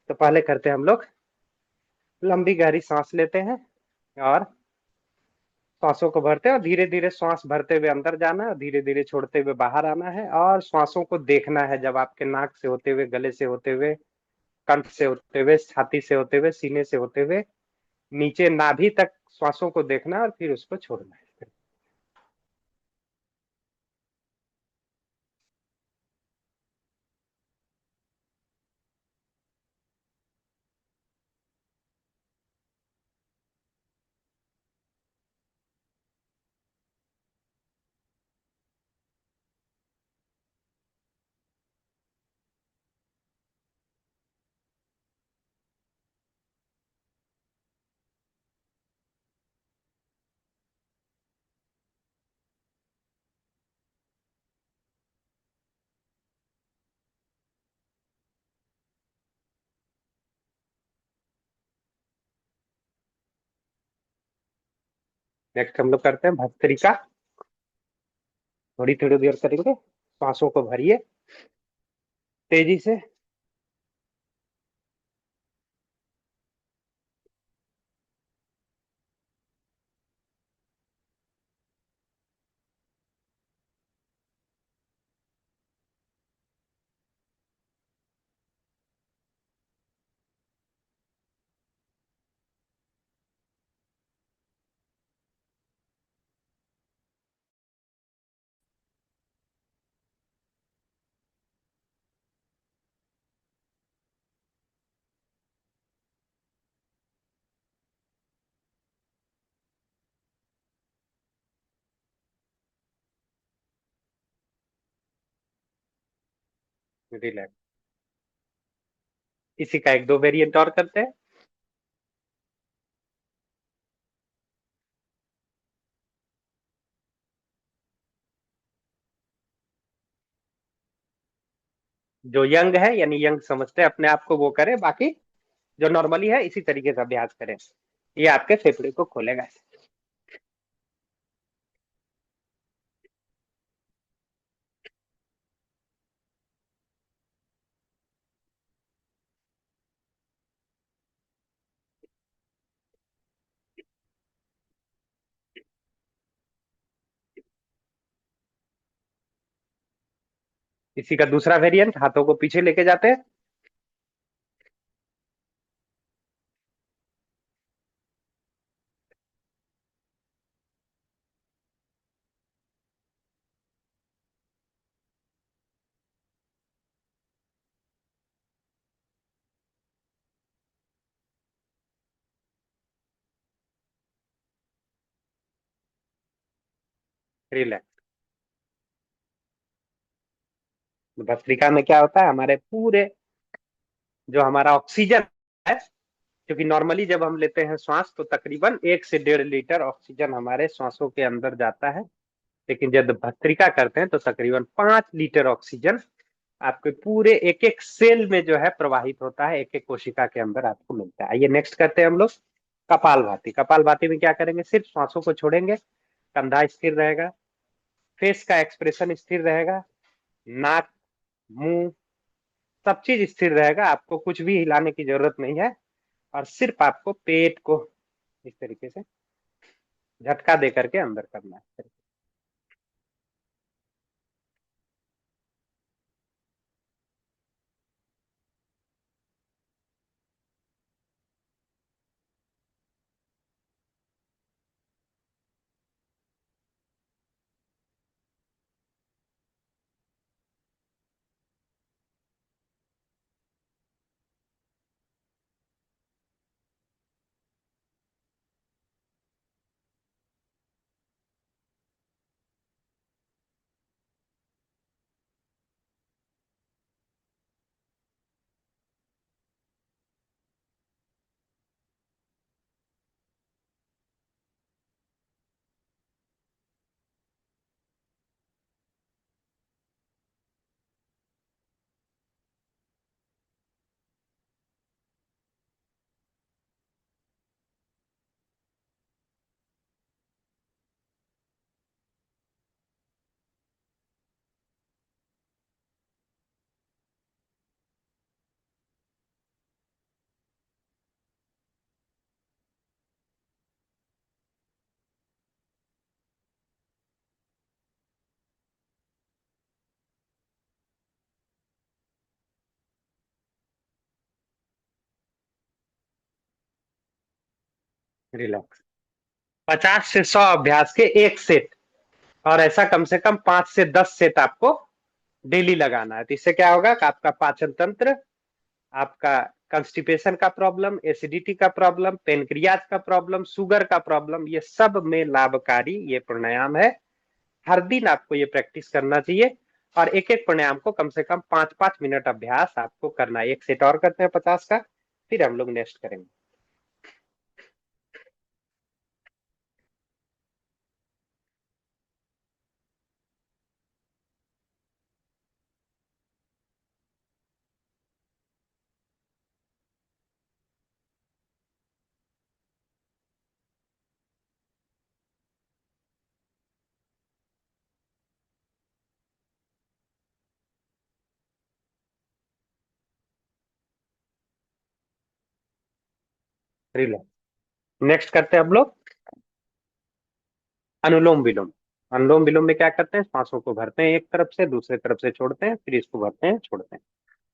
तो पहले करते हैं हम लोग, लंबी गहरी सांस लेते हैं, और सांसों को भरते हैं, और धीरे धीरे श्वास भरते हुए अंदर जाना है, धीरे धीरे छोड़ते हुए बाहर आना है, और श्वासों को देखना है, जब आपके नाक से होते हुए, गले से होते हुए, कंठ से होते हुए, छाती से होते हुए, सीने से होते हुए, नीचे नाभि तक श्वासों को देखना है, और फिर उसको छोड़ना है। नेक्स्ट हम लोग करते हैं भस्त्रिका। थोड़ी थोड़ी देर करेंगे, सांसों को भरिए तेजी से। रिलैक्स। इसी का 1 2 वेरिएंट और करते हैं। जो यंग है, यानी यंग समझते हैं अपने आप को, वो करें, बाकी जो नॉर्मली है इसी तरीके से अभ्यास करें। ये आपके फेफड़े को खोलेगा। इसी का दूसरा वेरिएंट, हाथों को पीछे लेके जाते हैं। रिलैक्स। भस्त्रिका में क्या होता है, हमारे पूरे जो हमारा ऑक्सीजन है, क्योंकि नॉर्मली जब हम लेते हैं श्वास तो तकरीबन 1 से 1.5 लीटर ऑक्सीजन हमारे श्वासों के अंदर जाता है, लेकिन जब भस्त्रिका करते हैं तो तकरीबन 5 लीटर ऑक्सीजन आपके पूरे एक एक सेल में जो है प्रवाहित होता है, एक एक कोशिका के अंदर आपको मिलता है। आइए नेक्स्ट करते हैं हम लोग कपालभाति। कपालभाति में क्या करेंगे, सिर्फ श्वासों को छोड़ेंगे, कंधा स्थिर रहेगा, फेस का एक्सप्रेशन स्थिर रहेगा, नाक, मुंह, सब चीज स्थिर रहेगा, आपको कुछ भी हिलाने की जरूरत नहीं है। और सिर्फ आपको पेट को इस तरीके से झटका दे करके अंदर करना है। रिलैक्स। 50 से 100 अभ्यास के एक सेट, और ऐसा कम से कम 5 से 10 सेट आपको डेली लगाना है। तो इससे क्या होगा कि आपका पाचन तंत्र, आपका कंस्टिपेशन का प्रॉब्लम, एसिडिटी का प्रॉब्लम, पेनक्रियाज का प्रॉब्लम, शुगर का प्रॉब्लम, ये सब में लाभकारी ये प्राणायाम है। हर दिन आपको ये प्रैक्टिस करना चाहिए। और एक एक प्राणायाम को कम से कम 5 5 मिनट अभ्यास आपको करना है। एक सेट और करते हैं 50 का, फिर हम लोग नेक्स्ट करेंगे। रिलैक्स। नेक्स्ट करते हैं हम लोग अनुलोम विलोम। अनुलोम विलोम में क्या करते हैं, सांसों को भरते हैं एक तरफ से, दूसरे तरफ से छोड़ते हैं, फिर इसको भरते हैं, छोड़ते हैं।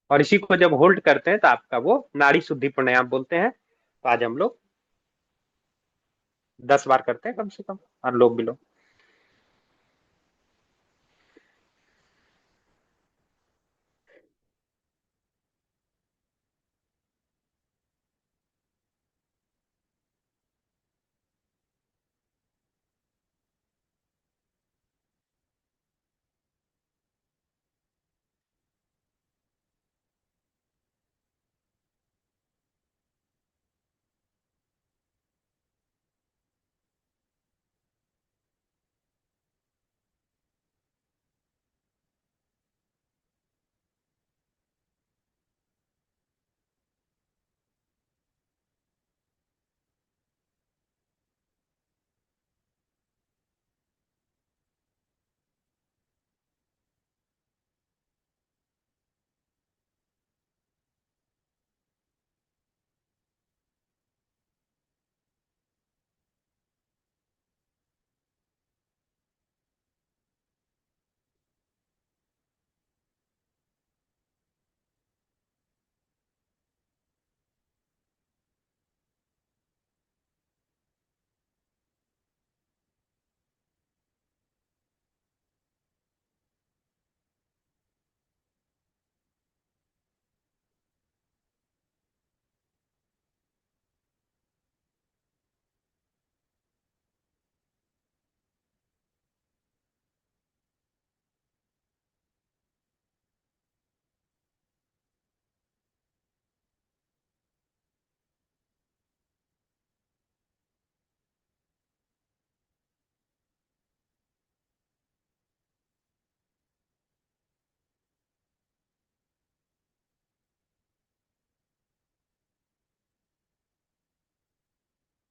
और इसी को जब होल्ड करते हैं तो आपका वो नाड़ी शुद्धि प्राणायाम बोलते हैं। तो आज हम लोग 10 बार करते हैं कम से कम अनुलोम विलोम।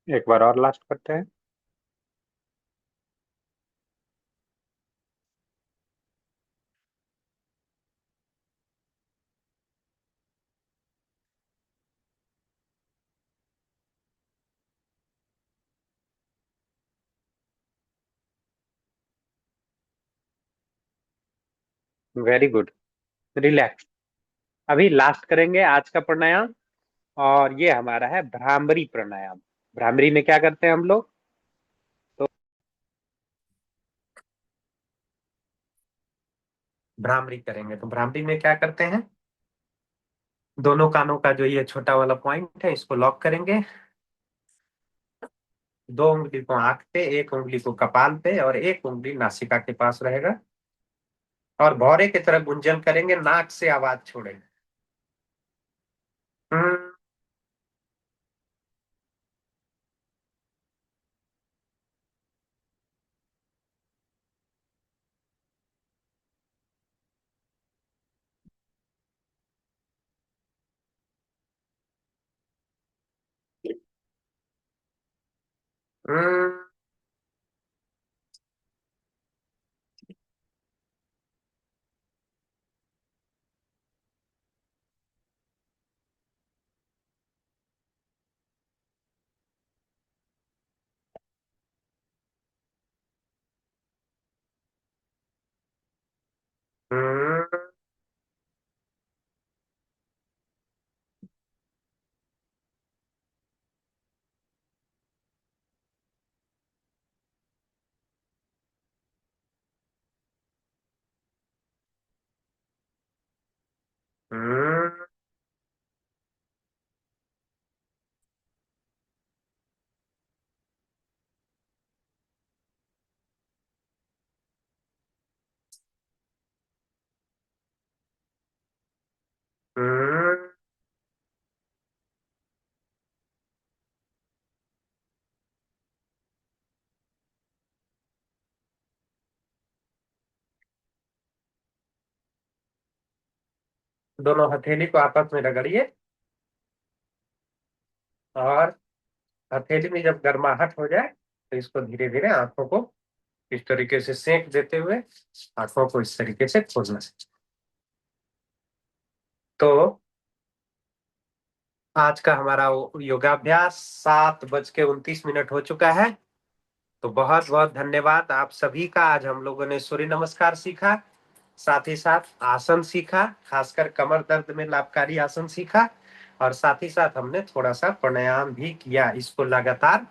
एक बार और लास्ट करते हैं। Very good. रिलैक्स। अभी लास्ट करेंगे आज का प्राणायाम, और ये हमारा है भ्रामरी प्राणायाम। भ्रामरी में क्या करते हैं हम लोग? तो भ्रामरी करेंगे, तो भ्रामरी में क्या करते हैं, दोनों कानों का जो ये छोटा वाला पॉइंट है इसको लॉक करेंगे, दो उंगली को आंख पे, एक उंगली को कपाल पे, और एक उंगली नासिका के पास रहेगा, और भौरे की तरह गुंजन करेंगे, नाक से आवाज छोड़ेंगे। हम्म, हम्म, हम्म, हम्म, हम्म। दोनों हथेली को आपस में रगड़िए, और हथेली में जब गर्माहट हो जाए तो इसको धीरे धीरे आंखों को इस तरीके से सेक देते हुए आंखों को इस तरीके से खोलना है। तो आज का हमारा योगाभ्यास 7:29 हो चुका है। तो बहुत बहुत धन्यवाद आप सभी का। आज हम लोगों ने सूर्य नमस्कार सीखा, साथ ही साथ आसन सीखा, खासकर कमर दर्द में लाभकारी आसन सीखा, और साथ ही साथ हमने थोड़ा सा प्राणायाम भी किया। इसको लगातार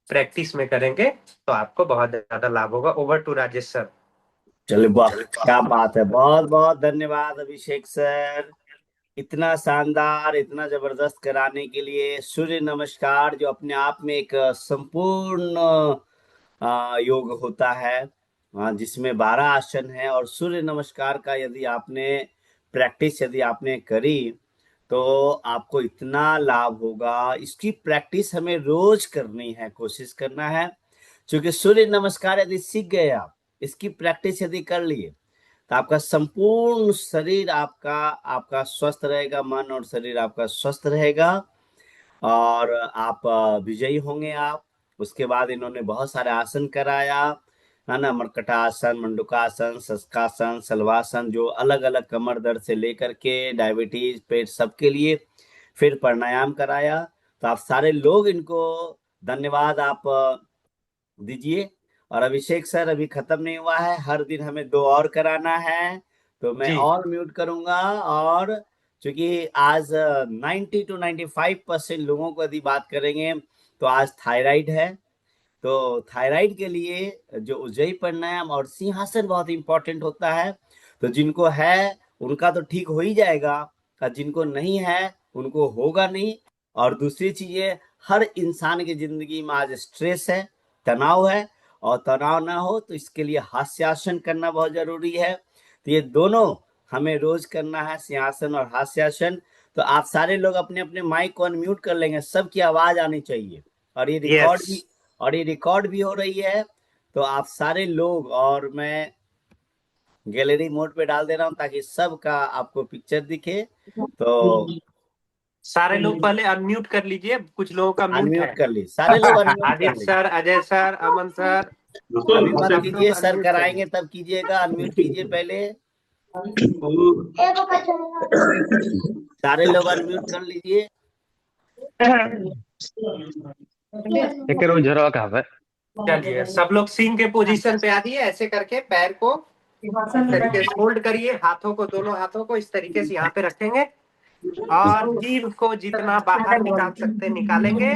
प्रैक्टिस में करेंगे तो आपको बहुत ज्यादा लाभ होगा। Over to Rajesh sir. चलिए वाह, क्या बात है, बहुत बहुत धन्यवाद अभिषेक सर, इतना शानदार, इतना जबरदस्त कराने के लिए। सूर्य नमस्कार जो अपने आप में एक संपूर्ण योग होता है, जिसमें 12 आसन है, और सूर्य नमस्कार का यदि आपने प्रैक्टिस यदि आपने करी तो आपको इतना लाभ होगा। इसकी प्रैक्टिस हमें रोज करनी है, कोशिश करना है, क्योंकि सूर्य नमस्कार यदि सीख गए आप, इसकी प्रैक्टिस यदि कर लिए, तो आपका संपूर्ण शरीर आपका आपका स्वस्थ रहेगा, मन और शरीर आपका स्वस्थ रहेगा, और आप विजयी होंगे आप। उसके बाद इन्होंने बहुत सारे आसन कराया, है ना, मरकटासन, मंडूकासन, शशकासन, शलवासन, जो अलग अलग कमर दर्द से लेकर के डायबिटीज, पेट, सबके लिए। फिर प्राणायाम कराया। तो आप सारे लोग इनको धन्यवाद आप दीजिए। और अभिषेक सर, अभी खत्म नहीं हुआ है, हर दिन हमें 2 और कराना है, तो मैं जी। और म्यूट करूंगा। और चूंकि आज 90 to 95% लोगों को यदि बात करेंगे, तो आज थायराइड है। तो थायराइड के लिए जो उज्जयी प्राणायाम और सिंहासन बहुत इंपॉर्टेंट होता है। तो जिनको है उनका तो ठीक हो ही जाएगा, और जिनको नहीं है उनको होगा नहीं। और दूसरी चीज ये, हर इंसान की जिंदगी में आज स्ट्रेस है, तनाव है, और तनाव ना हो तो इसके लिए हास्यासन करना बहुत जरूरी है। तो ये दोनों हमें रोज करना है, सिंहासन और हास्यासन। तो आप सारे लोग अपने अपने माइक को अनम्यूट कर लेंगे, सबकी आवाज आनी चाहिए। और ये यस। रिकॉर्ड भी और ये रिकॉर्ड भी हो रही है। तो आप सारे लोग, और मैं गैलरी मोड पे डाल दे रहा हूँ ताकि सबका आपको पिक्चर दिखे। तो सारे लोग पहले अनम्यूट कर लीजिए, कुछ लोगों का म्यूट अनम्यूट है। कर ली, सारे लोग अनम्यूट कर आदित्य ली। सर, अजय सर, अमन सर, अभी मत सब लोग कीजिए, सर अनम्यूट करिए। कराएंगे तब कीजिएगा, अनम्यूट कीजिए पहले। सारे लोग अनम्यूट कर लीजिए। एक रोज जरा कहा है। चलिए सब लोग सिंह के पोजीशन पे आ जाइए, ऐसे करके पैर को इस तरीके से फोल्ड करिए, हाथों को, दोनों हाथों को इस तरीके से यहाँ पे रखेंगे और जीभ को जितना बाहर निकाल सकते निकालेंगे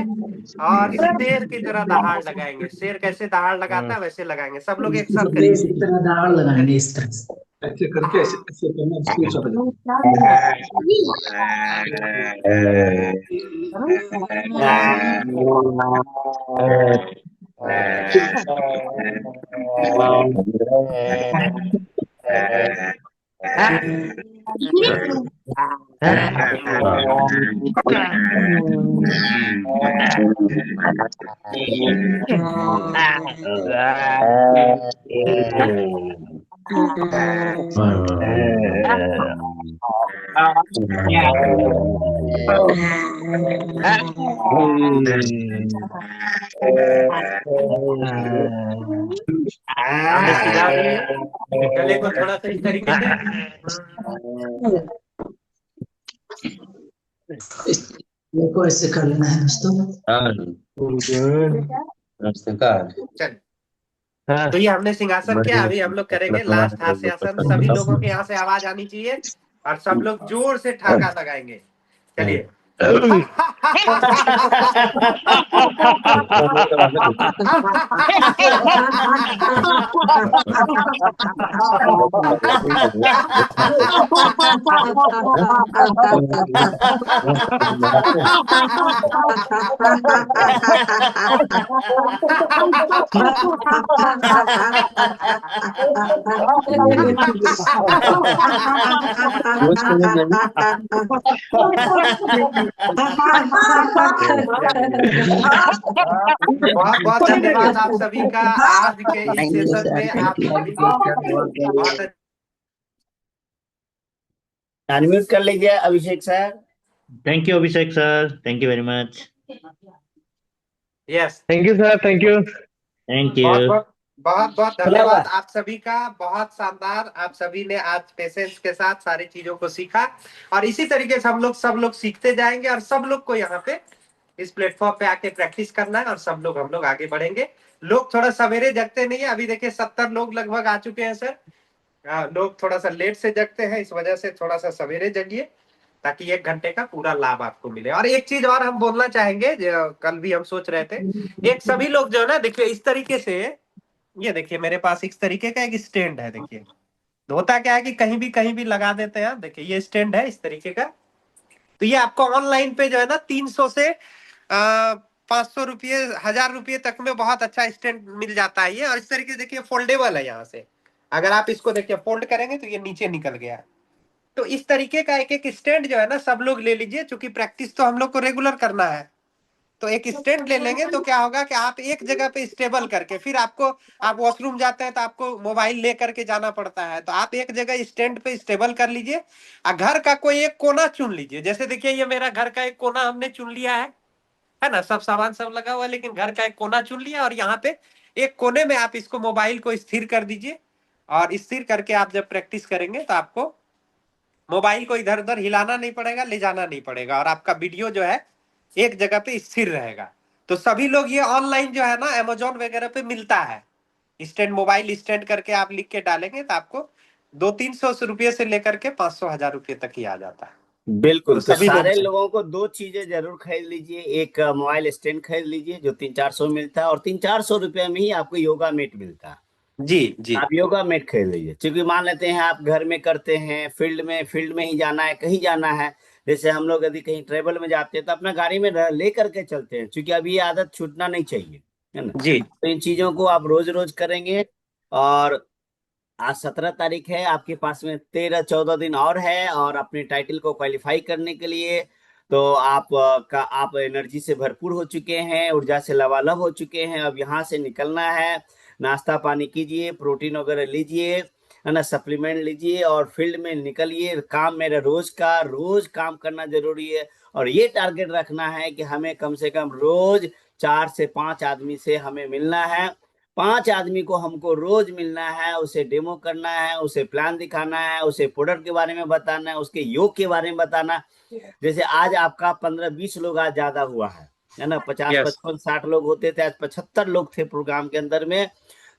और शेर की तरह दहाड़ लगाएंगे। शेर कैसे दहाड़ लगाता है वैसे लगाएंगे। सब लोग एक साथ शेर करिए, की तरह दहाड़ लगाएंगे चलिए। इस तरह से, ऐसे करके ऐसे ऐसे करना, स्पीड से सामने सीधा रखिए, गले को थोड़ा सा इस तरीके से। देखो ऐसे कर लेना है दोस्तों। चलिए, तो ये हमने सिंहासन किया। अभी हम लोग करेंगे लास्ट हास्य आसन। सभी लोगों के यहाँ से आवाज आनी चाहिए और सब लोग जोर से ठाका लगाएंगे। चलिए। बहुत बहुत धन्यवाद आप सभी का आज के इस सेशन में। आप सभी बहुत अनम्यूट कर लीजिए Abhishek sir. Thank you, Abhishek sir. Thank you very much. Yes, thank you sir, thank you. Thank बहुत you. बहुत बहुत बहुत धन्यवाद आप सभी का। बहुत शानदार, आप सभी ने आज पेशेंस के साथ सारी चीजों को सीखा और इसी तरीके से हम लोग सब लोग सीखते जाएंगे और सब लोग को यहाँ पे इस प्लेटफॉर्म पे आके प्रैक्टिस करना है और सब लोग हम लोग आगे बढ़ेंगे। लोग थोड़ा सवेरे जगते नहीं है, अभी देखिए 70 लोग लगभग आ चुके हैं सर। लोग थोड़ा सा लेट से जगते हैं, इस वजह से थोड़ा सा सवेरे जगिए ताकि 1 घंटे का पूरा लाभ आपको मिले। और एक चीज और हम बोलना चाहेंगे, जो कल भी हम सोच रहे थे, एक सभी लोग जो है ना, देखिए इस तरीके से, ये देखिए मेरे पास इस तरीके का एक स्टैंड है। देखिए होता क्या है कि कहीं भी लगा देते हैं। देखिए ये स्टैंड है इस तरीके का, तो ये आपको ऑनलाइन पे जो है ना 300 से 500 रुपये, 1000 रुपये तक में बहुत अच्छा स्टैंड मिल जाता है ये। और इस तरीके से देखिए फोल्डेबल है। यहाँ से अगर आप इसको देखिए फोल्ड करेंगे तो ये नीचे निकल गया। तो इस तरीके का एक एक स्टैंड जो है ना सब लोग ले लीजिए, क्योंकि प्रैक्टिस तो हम लोग को रेगुलर करना है। तो एक स्टैंड ले लेंगे तो क्या होगा कि आप एक जगह पे स्टेबल करके, फिर आपको, आप वॉशरूम जाते हैं तो आपको मोबाइल ले करके जाना पड़ता है, तो आप एक जगह स्टैंड पे स्टेबल कर लीजिए और घर का कोई एक कोना चुन लीजिए। जैसे देखिए ये मेरा घर का एक कोना हमने चुन लिया है ना, सब सामान सब लगा हुआ है, लेकिन घर का एक कोना चुन लिया और यहाँ पे एक कोने में आप इसको मोबाइल को स्थिर कर दीजिए। और स्थिर करके आप जब प्रैक्टिस करेंगे तो आपको मोबाइल को इधर उधर हिलाना नहीं पड़ेगा, ले जाना नहीं पड़ेगा और आपका वीडियो जो है एक जगह पे स्थिर रहेगा। तो सभी लोग ये ऑनलाइन जो है ना अमेजोन वगैरह पे मिलता है स्टैंड, मोबाइल स्टैंड करके आप लिख के डालेंगे तो आपको 200-300 रुपये से लेकर के 500-1000 रुपये तक ही आ जाता है। बिल्कुल। तो सभी सारे लोग लोगों को दो चीजें जरूर खरीद लीजिए। एक मोबाइल स्टैंड खरीद लीजिए जो 300-400 मिलता है, और 300-400 रुपए में ही आपको योगा मैट मिलता है। जी जी आप योगा मैट खरीद लीजिए, क्योंकि मान लेते हैं आप घर में करते हैं, फील्ड में ही जाना है, कहीं जाना है। जैसे हम लोग यदि कहीं ट्रेवल में जाते हैं तो अपना गाड़ी में ले करके चलते हैं, क्योंकि अभी ये आदत छूटना नहीं चाहिए, है ना। जी तो इन चीजों को आप रोज रोज करेंगे। और आज 17 तारीख है, आपके पास में 13-14 दिन और है, और अपने टाइटल को क्वालिफाई करने के लिए तो आप एनर्जी से भरपूर हो चुके हैं, ऊर्जा से लबालब हो चुके हैं। अब यहाँ से निकलना है, नाश्ता पानी कीजिए, प्रोटीन वगैरह लीजिए, है ना, सप्लीमेंट लीजिए और फील्ड में निकलिए। काम मेरा रोज काम करना जरूरी है। और ये टारगेट रखना है कि हमें कम से कम रोज 4 से 5 आदमी से हमें मिलना है। 5 आदमी को हमको रोज मिलना है, उसे डेमो करना है, उसे प्लान दिखाना है, उसे प्रोडक्ट के बारे में बताना है, उसके योग के बारे में बताना। जैसे आज आपका 15-20 लोग आज ज्यादा हुआ है ना। 50, यस 55, 60 लोग होते थे, आज 75 लोग थे प्रोग्राम के अंदर में।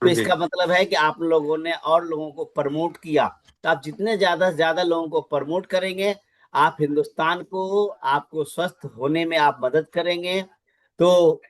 तो जी। इसका मतलब है कि आप लोगों ने और लोगों को प्रमोट किया। तो आप जितने ज्यादा से ज्यादा लोगों को प्रमोट करेंगे, आप हिंदुस्तान को, आपको स्वस्थ होने में आप मदद करेंगे। तो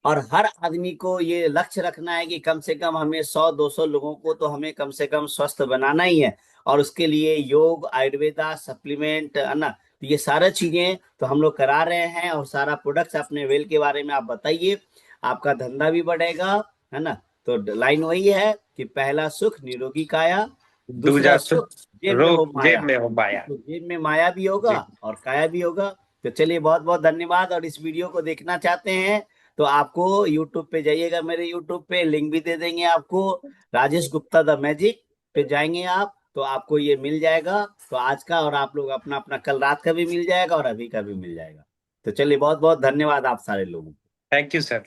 और हर आदमी को ये लक्ष्य रखना है कि कम से कम हमें 100-200 लोगों को तो हमें कम से कम स्वस्थ बनाना ही है। और उसके लिए योग, आयुर्वेदा, सप्लीमेंट, है ना, तो ये सारा चीजें तो हम लोग करा रहे हैं। और सारा प्रोडक्ट्स अपने वेल के बारे में आप बताइए, आपका धंधा भी बढ़ेगा, है ना। तो लाइन वही है कि पहला सुख निरोगी काया, दूसरा दूजा सुख जेब में हो रोग जेब माया। में हो पाया। तो जेब में माया भी होगा जी। और काया भी होगा। तो चलिए, बहुत बहुत धन्यवाद। और इस वीडियो को देखना चाहते हैं तो आपको यूट्यूब पे जाइएगा, मेरे यूट्यूब पे लिंक भी दे देंगे आपको, राजेश गुप्ता द मैजिक पे जाएंगे आप तो आपको ये मिल जाएगा। तो आज का और आप लोग अपना अपना कल रात का भी मिल जाएगा और अभी का भी मिल जाएगा। तो चलिए, बहुत बहुत धन्यवाद आप सारे लोगों को। Thank you sir.